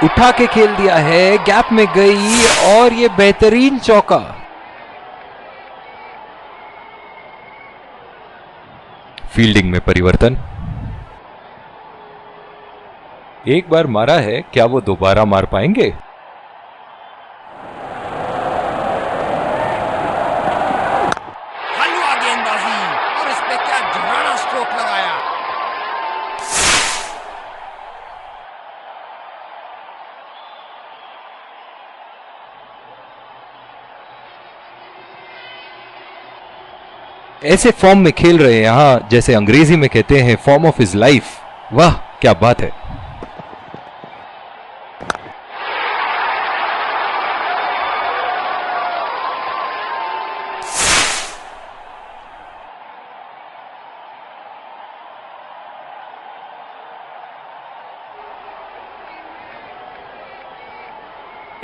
उठा के खेल दिया है, गैप में गई और ये बेहतरीन चौका। फील्डिंग में परिवर्तन। एक बार मारा है, क्या वो दोबारा मार पाएंगे? हलवा गेंदबाजी और इस पे क्या झुर्राना स्ट्रोक लगाया। ऐसे फॉर्म में खेल रहे हैं यहां, जैसे अंग्रेजी में कहते हैं फॉर्म ऑफ हिज लाइफ। वाह क्या बात है।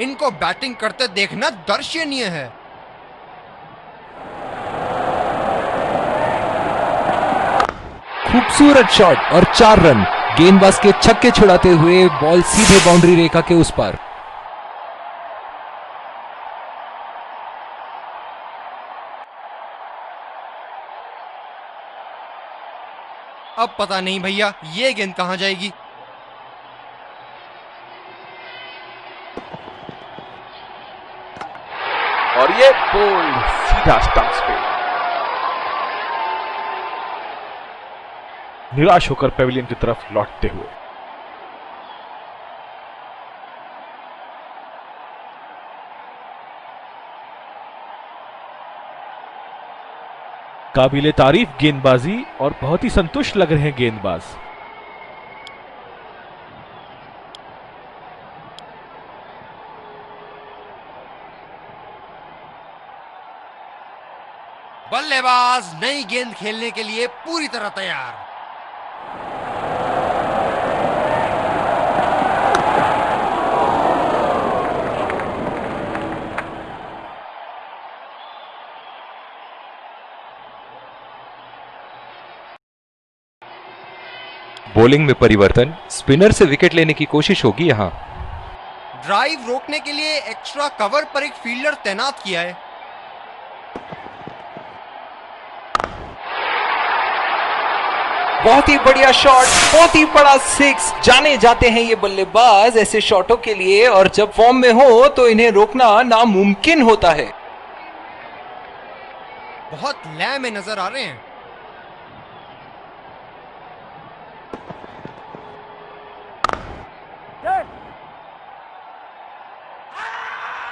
इनको बैटिंग करते देखना दर्शनीय है। खूबसूरत शॉट और 4 रन। गेंदबाज के छक्के छुड़ाते हुए बॉल सीधे बाउंड्री रेखा के उस पार। अब पता नहीं भैया ये गेंद कहां जाएगी। और ये बोल्ड सीधा स्टंप्स पे। निराश होकर पेविलियन की तरफ लौटते हुए। काबिले तारीफ गेंदबाजी और बहुत ही संतुष्ट लग रहे हैं गेंदबाज। बल्लेबाज नई गेंद खेलने के लिए पूरी तरह तैयार। बॉलिंग में परिवर्तन, स्पिनर से विकेट लेने की कोशिश होगी यहां। ड्राइव रोकने के लिए एक्स्ट्रा कवर पर एक फील्डर तैनात किया है। बहुत ही बढ़िया शॉट, बहुत ही बड़ा सिक्स। जाने जाते हैं ये बल्लेबाज ऐसे शॉटों के लिए, और जब फॉर्म में हो तो इन्हें रोकना नामुमकिन होता है। बहुत लय में नजर आ रहे हैं।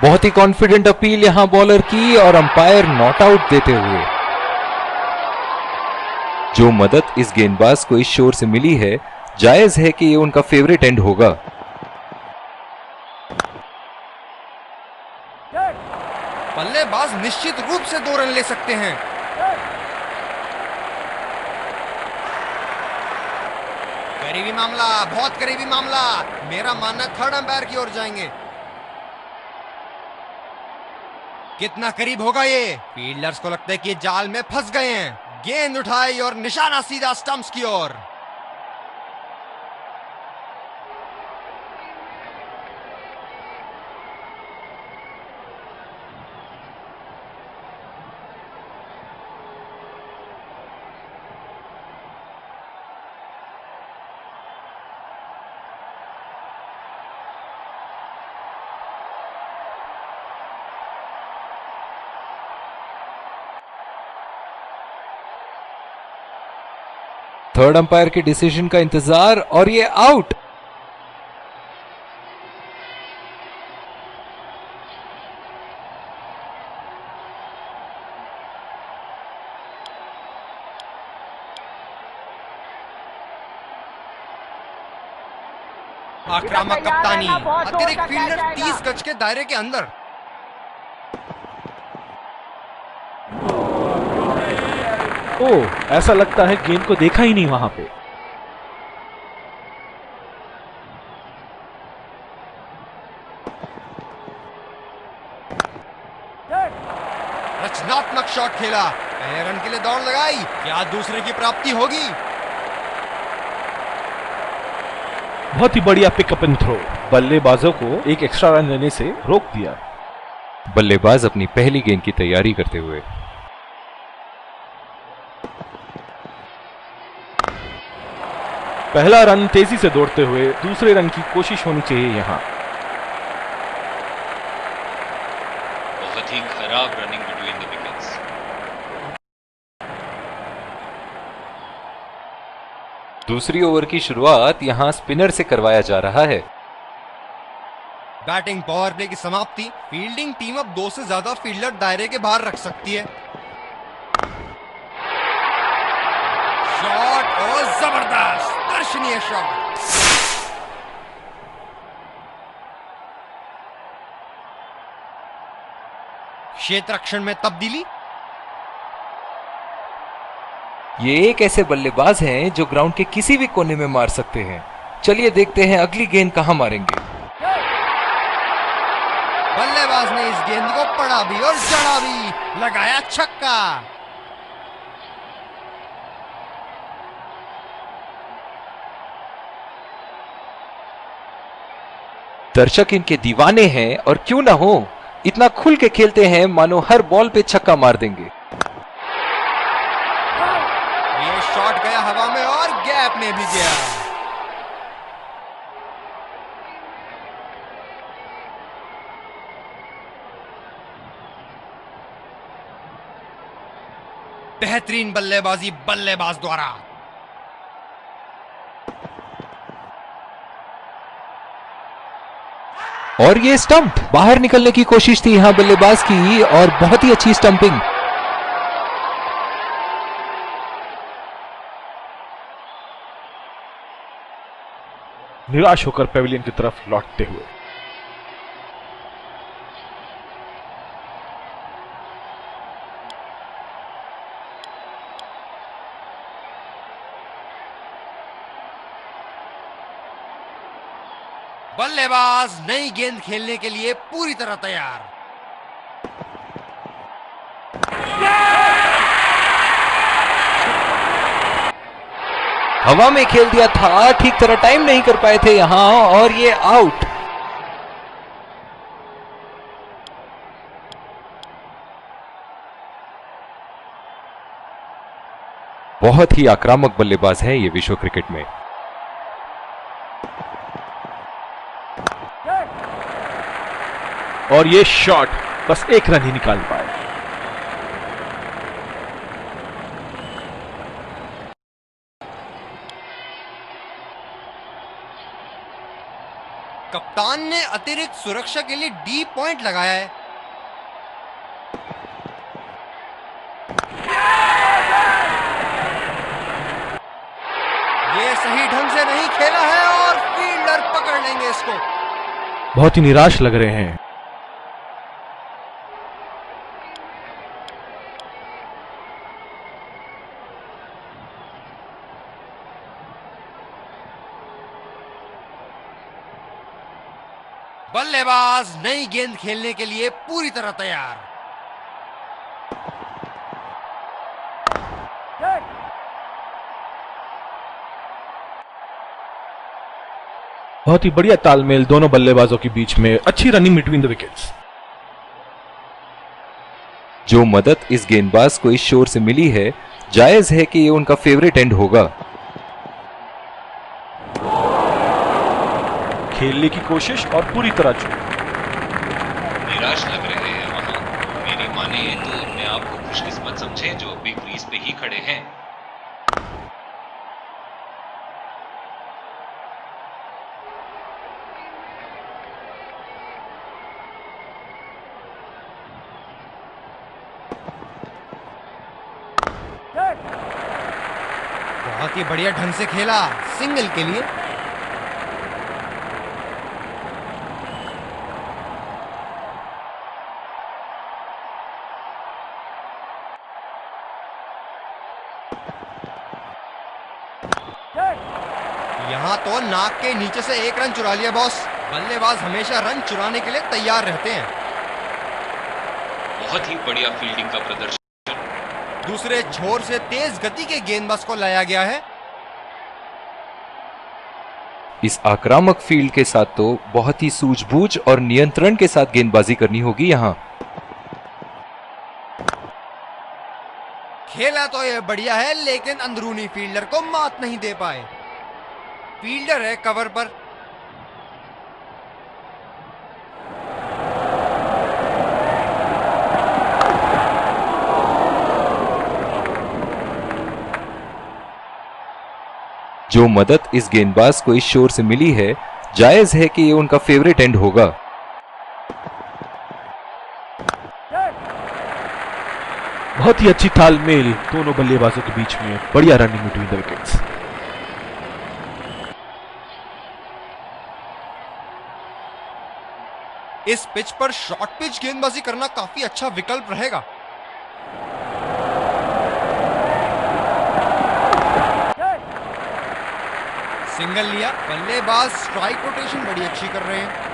बहुत ही कॉन्फिडेंट अपील यहां बॉलर की, और अंपायर नॉट आउट देते हुए। जो मदद इस गेंदबाज को इस शोर से मिली है, जायज है कि ये उनका फेवरेट एंड होगा। बल्लेबाज निश्चित रूप से 2 रन ले सकते हैं। करीबी मामला, बहुत करीबी मामला। मेरा मानना थर्ड अंपायर की ओर जाएंगे। कितना करीब होगा ये? फील्डर्स को लगता है कि ये जाल में फंस गए हैं। गेंद उठाई और निशाना सीधा स्टंप्स की ओर। थर्ड अंपायर के डिसीजन का इंतजार, और ये आउट। आक्रामक कप्तानी, अतिरिक्त फील्डर 30 गज के दायरे के अंदर। ऐसा लगता है गेंद को देखा ही नहीं वहां पे। रचनात्मक शॉट खेला, पहले रन के लिए दौड़ लगाई। क्या दूसरे की प्राप्ति होगी? बहुत ही बढ़िया पिकअप एंड थ्रो, बल्लेबाजों को एक एक्स्ट्रा रन लेने से रोक दिया। बल्लेबाज अपनी पहली गेंद की तैयारी करते हुए। पहला रन तेजी से दौड़ते हुए, दूसरे रन की कोशिश होनी चाहिए यहां। बहुत ही खराब रनिंग बिटवीन द विकेट्स। दूसरी ओवर की शुरुआत यहां स्पिनर से करवाया जा रहा है। बैटिंग पावर प्ले की समाप्ति। फील्डिंग टीम अब 2 से ज्यादा फील्डर दायरे के बाहर रख सकती है। शॉट और जबरदस्त दर्शनीय शॉट। क्षेत्र रक्षण में तब्दीली। ये एक ऐसे बल्लेबाज हैं जो ग्राउंड के किसी भी कोने में मार सकते हैं। चलिए देखते हैं अगली गेंद कहां मारेंगे। बल्लेबाज ने इस गेंद को पढ़ा भी और जड़ा भी, लगाया छक्का। दर्शक इनके दीवाने हैं, और क्यों ना हो, इतना खुल के खेलते हैं मानो हर बॉल पे छक्का मार देंगे। ये शॉट गया हवा में और गैप में भी गया। बेहतरीन बल्लेबाजी बल्लेबाज द्वारा। और ये स्टंप, बाहर निकलने की कोशिश थी यहां बल्लेबाज की, और बहुत ही अच्छी स्टंपिंग। निराश होकर पेविलियन की तरफ लौटते हुए। बल्लेबाज नई गेंद खेलने के लिए पूरी तरह तैयार। हवा में खेल दिया था, ठीक तरह टाइम नहीं कर पाए थे यहां और ये आउट। बहुत ही आक्रामक बल्लेबाज है ये विश्व क्रिकेट में। और ये शॉट बस एक रन ही निकाल पाए। कप्तान ने अतिरिक्त सुरक्षा के लिए डी पॉइंट लगाया है। ये सही ढंग से नहीं खेला है और फील्डर पकड़ लेंगे इसको। बहुत ही निराश लग रहे हैं। बल्लेबाज नई गेंद खेलने के लिए पूरी तरह तैयार। बहुत ही बढ़िया तालमेल दोनों बल्लेबाजों के बीच में, अच्छी रनिंग बिटवीन द विकेट्स। जो मदद इस गेंदबाज को इस शोर से मिली है, जायज है कि ये उनका फेवरेट एंड होगा। खेलने की कोशिश और पूरी तरह चूक। निराश लग रहे हैं वहां। मेरी माने तो अपने आप को खुशकिस्मत समझे जो अभी क्रीज पे ही खड़े हैं। बहुत ही बढ़िया ढंग से खेला सिंगल के लिए। यहां तो नाक के नीचे से एक रन चुरा लिया बॉस। बल्लेबाज हमेशा रन चुराने के लिए तैयार रहते हैं। बहुत ही बढ़िया फील्डिंग का प्रदर्शन। दूसरे छोर से तेज गति के गेंदबाज को लाया गया है। इस आक्रामक फील्ड के साथ तो बहुत ही सूझबूझ और नियंत्रण के साथ गेंदबाजी करनी होगी यहां। खेला तो यह बढ़िया है लेकिन अंदरूनी फील्डर को मात नहीं दे पाए। फील्डर है कवर पर। जो मदद इस गेंदबाज को इस शोर से मिली है, जायज है कि ये उनका फेवरेट एंड होगा। बहुत ही अच्छी तालमेल दोनों बल्लेबाजों के बीच में, बढ़िया रनिंग बिटवीन द विकेट्स। इस पिच पर शॉर्ट पिच गेंदबाजी करना काफी अच्छा विकल्प रहेगा। सिंगल लिया। बल्लेबाज स्ट्राइक रोटेशन बड़ी अच्छी कर रहे हैं।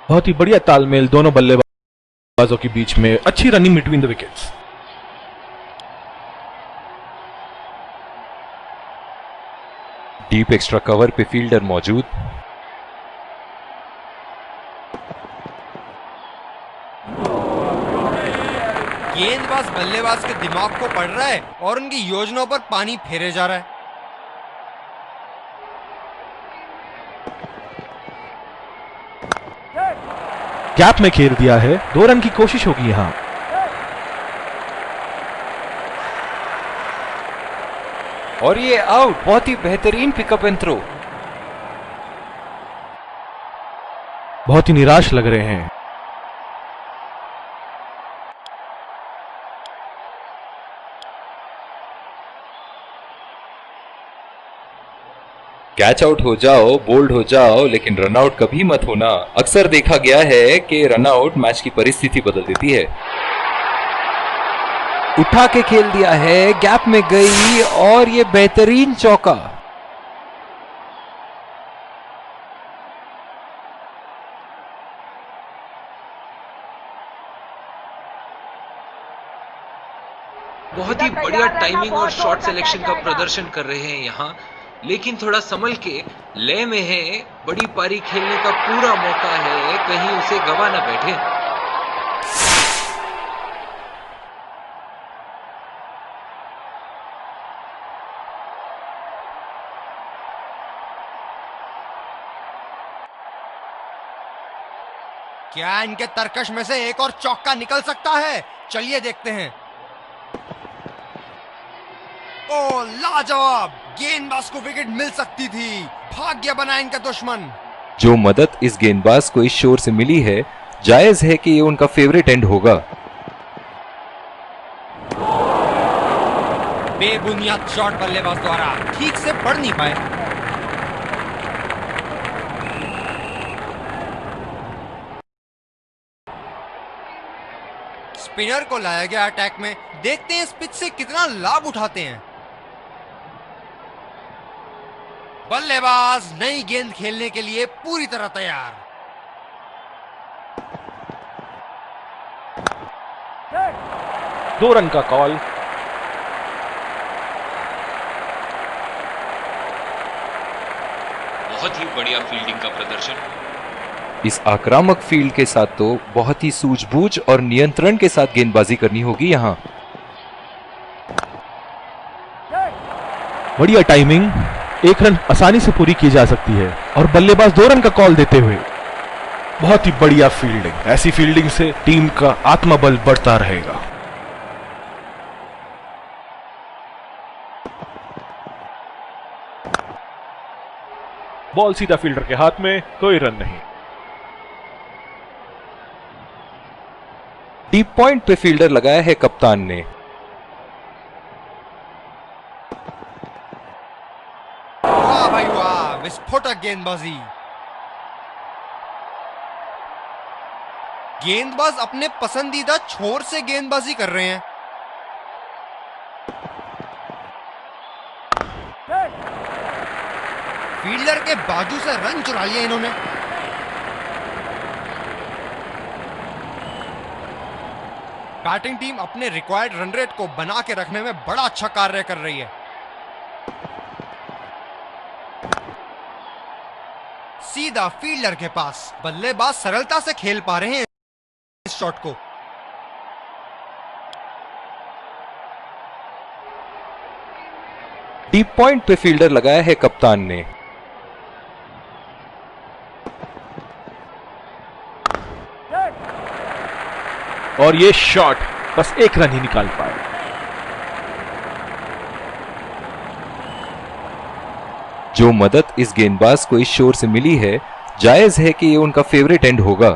बहुत ही बढ़िया तालमेल दोनों बल्लेबाजों के बीच में, अच्छी running between the wickets. Deep extra cover पे फील्डर मौजूद। गेंदबाज बल्लेबाज के दिमाग को पढ़ रहा है और उनकी योजनाओं पर पानी फेरे जा रहा है। गैप में खेल दिया है, 2 रन की कोशिश होगी यहां। और ये आउट। बहुत ही बेहतरीन पिकअप एंड थ्रो। बहुत ही निराश लग रहे हैं। कैच आउट हो जाओ, बोल्ड हो जाओ, लेकिन रन आउट कभी मत होना। अक्सर देखा गया है कि रन आउट मैच की परिस्थिति बदल देती है। उठा के खेल दिया है, गैप में गई और ये बेहतरीन चौका। बहुत ही बढ़िया टाइमिंग और शॉट सिलेक्शन का प्रदर्शन कर रहे हैं यहाँ, लेकिन थोड़ा संभल के लय में है। बड़ी पारी खेलने का पूरा मौका है, कहीं उसे गवा ना बैठे। क्या इनके तरकश में से एक और चौका निकल सकता है? चलिए देखते हैं। ओ लाजवाब! गेंदबाज को विकेट मिल सकती थी, भाग्य बना इनका दुश्मन। जो मदद इस गेंदबाज को इस शोर से मिली है, जायज है कि ये उनका फेवरेट एंड होगा। बेबुनियाद शॉट बल्लेबाज द्वारा ठीक से पढ़ नहीं पाए। स्पिनर को लाया गया अटैक में, देखते हैं इस पिच से कितना लाभ उठाते हैं। बल्लेबाज नई गेंद खेलने के लिए पूरी तरह तैयार। दो रन का कॉल। बहुत ही बढ़िया फील्डिंग का प्रदर्शन। इस आक्रामक फील्ड के साथ तो बहुत ही सूझबूझ और नियंत्रण के साथ गेंदबाजी करनी होगी यहाँ। बढ़िया टाइमिंग, एक रन आसानी से पूरी की जा सकती है और बल्लेबाज 2 रन का कॉल देते हुए। बहुत ही बढ़िया फील्डिंग, ऐसी फील्डिंग से टीम का आत्मबल बढ़ता रहेगा। बॉल सीधा फील्डर के हाथ में, कोई रन नहीं। डीप पॉइंट पे फील्डर लगाया है कप्तान ने। वाह भाई वाह, विस्फोटक गेंदबाजी। गेंदबाज अपने पसंदीदा छोर से गेंदबाजी कर रहे हैं। फील्डर के बाजू से रन चुरा लिया इन्होंने। बैटिंग टीम अपने रिक्वायर्ड रन रेट को बना के रखने में बड़ा अच्छा कार्य कर रही है। सीधा फील्डर के पास, बल्लेबाज सरलता से खेल पा रहे हैं इस शॉट को। डीप पॉइंट पे फील्डर लगाया है कप्तान ने। और ये शॉट बस 1 रन ही निकाल पाए। जो मदद इस गेंदबाज को इस शोर से मिली है, जायज है कि ये उनका फेवरेट एंड होगा।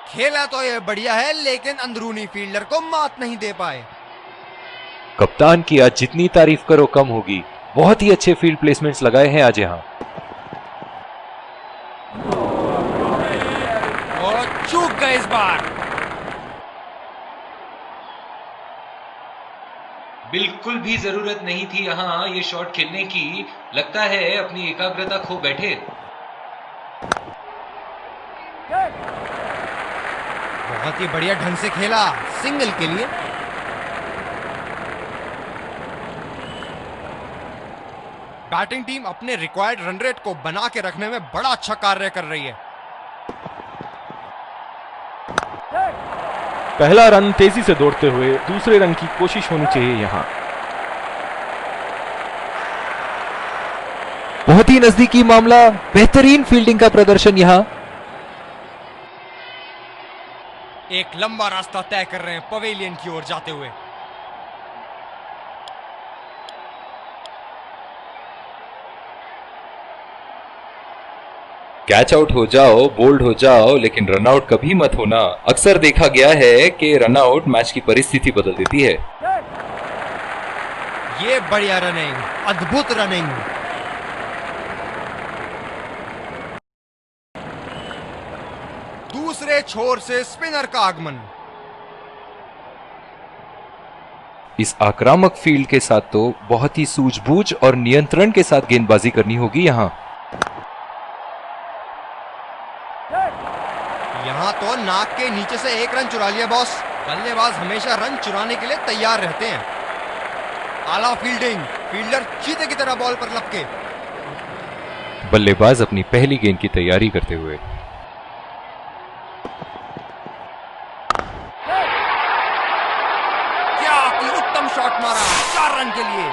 खेला तो ये बढ़िया है, लेकिन अंदरूनी फील्डर को मात नहीं दे पाए। कप्तान की आज जितनी तारीफ करो कम होगी। बहुत ही अच्छे फील्ड प्लेसमेंट्स लगाए हैं आज यहाँ। और चूक गए इस बार। बिल्कुल भी जरूरत नहीं थी यहाँ ये शॉट खेलने की। लगता है अपनी एकाग्रता खो बैठे। बहुत ही बढ़िया ढंग से खेला, सिंगल के लिए। बैटिंग टीम अपने रिक्वायर्ड रन रेट को बना के रखने में बड़ा अच्छा कार्य कर रही है। पहला रन तेजी से दौड़ते हुए दूसरे रन की कोशिश होनी चाहिए यहां। बहुत ही नजदीकी मामला, बेहतरीन फील्डिंग का प्रदर्शन यहां। एक लंबा रास्ता तय कर रहे हैं पवेलियन की ओर जाते हुए। कैच आउट हो जाओ, बोल्ड हो जाओ, लेकिन रन आउट कभी मत होना। अक्सर देखा गया है कि रन आउट मैच की परिस्थिति बदल देती है। ये बढ़िया रनिंग, अद्भुत रनिंग। दूसरे छोर से स्पिनर का आगमन। इस आक्रामक फील्ड के साथ तो बहुत ही सूझबूझ और नियंत्रण के साथ गेंदबाजी करनी होगी यहां। यहां तो नाक के नीचे से एक रन चुरा लिया बॉस। बल्लेबाज हमेशा रन चुराने के लिए तैयार रहते हैं। आला फील्डिंग, फील्डर चीते की तरह बॉल पर लपके। बल्लेबाज अपनी पहली गेंद की तैयारी करते हुए। क्या की उत्तम शॉट मारा, 4 रन के लिए।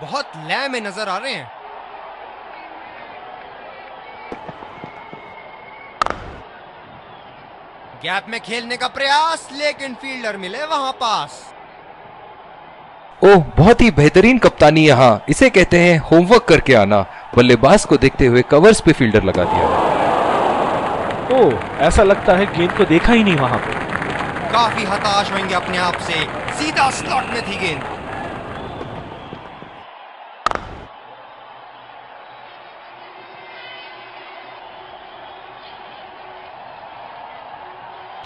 बहुत लय में नजर आ रहे हैं। गैप में खेलने का प्रयास, लेकिन फील्डर मिले वहां पास। ओह, बहुत ही बेहतरीन कप्तानी यहां, इसे कहते हैं होमवर्क करके आना। बल्लेबाज को देखते हुए कवर्स पे फील्डर लगा दिया। ओह, ऐसा लगता है गेंद को देखा ही नहीं वहां पे। काफी हताश होंगे अपने आप से, सीधा स्लॉट में थी गेंद।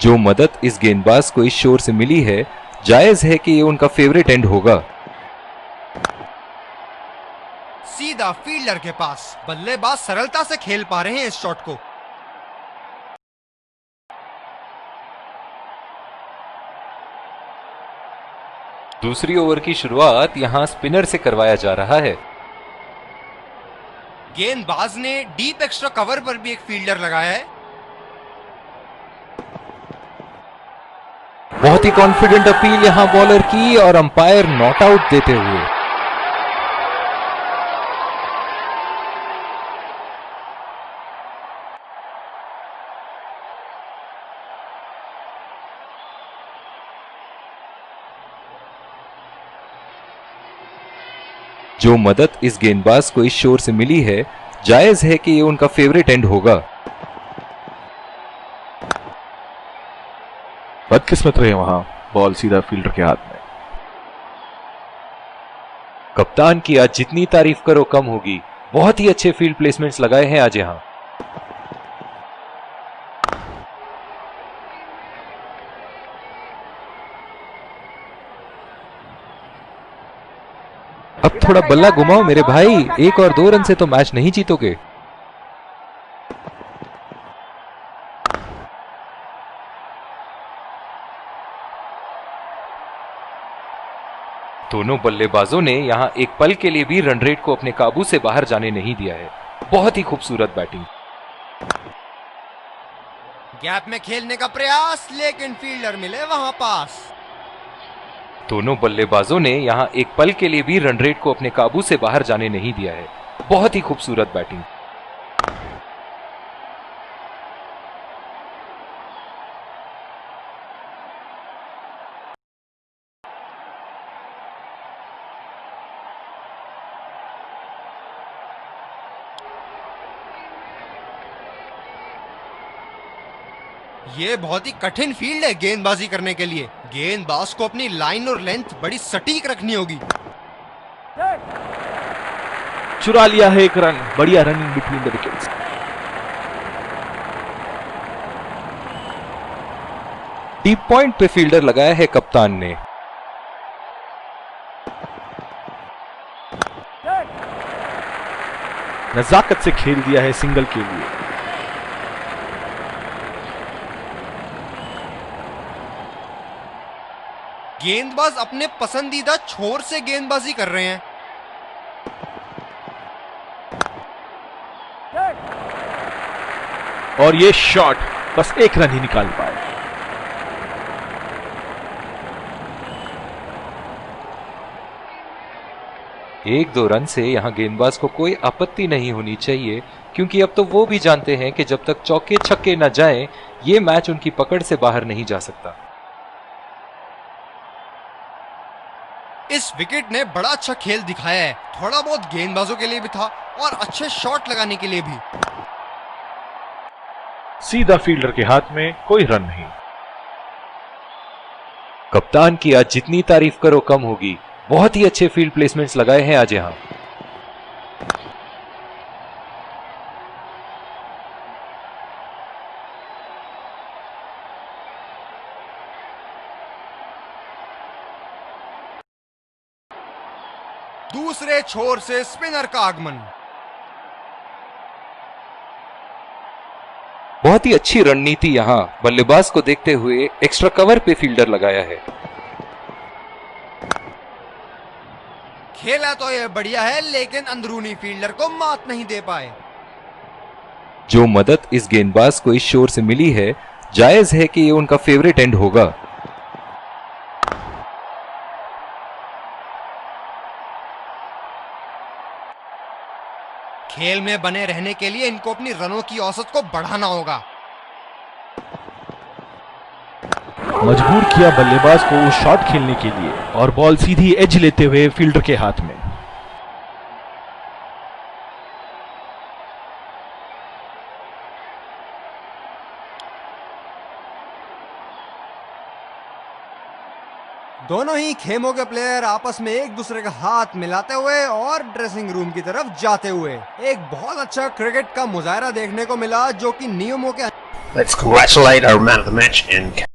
जो मदद इस गेंदबाज को इस शोर से मिली है, जायज है कि ये उनका फेवरेट एंड होगा। सीधा फील्डर के पास। बल्लेबाज सरलता से खेल पा रहे हैं इस शॉट को। दूसरी ओवर की शुरुआत यहां स्पिनर से करवाया जा रहा है। गेंदबाज ने डीप एक्स्ट्रा कवर पर भी एक फील्डर लगाया है। बहुत ही कॉन्फिडेंट अपील यहां बॉलर की और अंपायर नॉट आउट देते हुए। जो मदद इस गेंदबाज को इस शोर से मिली है, जायज है कि ये उनका फेवरेट एंड होगा। बदकिस्मत रहे वहां, बॉल सीधा फील्डर के हाथ में। कप्तान की आज जितनी तारीफ करो कम होगी। बहुत ही अच्छे फील्ड प्लेसमेंट्स लगाए हैं आज यहां। अब थोड़ा बल्ला घुमाओ मेरे भाई, 1 और 2 रन से तो मैच नहीं जीतोगे। दोनों बल्लेबाजों ने यहां एक पल के लिए भी रन रेट को अपने काबू से बाहर जाने नहीं दिया है। बहुत ही खूबसूरत बैटिंग। गैप में खेलने का प्रयास, लेकिन फील्डर मिले वहां पास। दोनों बल्लेबाजों ने यहां एक पल के लिए भी रन रेट को अपने काबू से बाहर जाने नहीं दिया है। बहुत ही खूबसूरत बैटिंग। ये बहुत ही कठिन फील्ड है गेंदबाजी करने के लिए। गेंदबाज को अपनी लाइन और लेंथ बड़ी सटीक रखनी होगी। चुरा लिया है 1 रन। बढ़िया running between the wickets. Deep point पे फील्डर लगाया है कप्तान ने। नजाकत से खेल दिया है सिंगल के लिए। गेंदबाज अपने पसंदीदा छोर से गेंदबाजी कर रहे हैं। और ये शॉट बस 1 रन ही निकाल पाए। एक 2 रन से यहां गेंदबाज को कोई आपत्ति नहीं होनी चाहिए, क्योंकि अब तो वो भी जानते हैं कि जब तक चौके छक्के न जाएं, ये मैच उनकी पकड़ से बाहर नहीं जा सकता। इस विकेट ने बड़ा अच्छा खेल दिखाया है। थोड़ा बहुत गेंदबाजों के लिए भी था और अच्छे शॉट लगाने के लिए भी। सीधा फील्डर के हाथ में, कोई रन नहीं। कप्तान की आज जितनी तारीफ करो कम होगी। बहुत ही अच्छे फील्ड प्लेसमेंट्स लगाए हैं आज यहां। दूसरे छोर से स्पिनर का आगमन। बहुत ही अच्छी रणनीति यहां बल्लेबाज को देखते हुए एक्स्ट्रा कवर पे फील्डर लगाया है। खेला तो ये बढ़िया है, लेकिन अंदरूनी फील्डर को मात नहीं दे पाए। जो मदद इस गेंदबाज को इस शोर से मिली है, जायज है कि ये उनका फेवरेट एंड होगा। खेल में बने रहने के लिए इनको अपनी रनों की औसत को बढ़ाना होगा। मजबूर किया बल्लेबाज को उस शॉट खेलने के लिए और बॉल सीधी एज लेते हुए फील्डर के हाथ में। दोनों ही खेमों के प्लेयर आपस में एक दूसरे का हाथ मिलाते हुए और ड्रेसिंग रूम की तरफ जाते हुए एक बहुत अच्छा क्रिकेट का मुजाहरा देखने को मिला, जो कि नियमों के Let's congratulate our man of the match and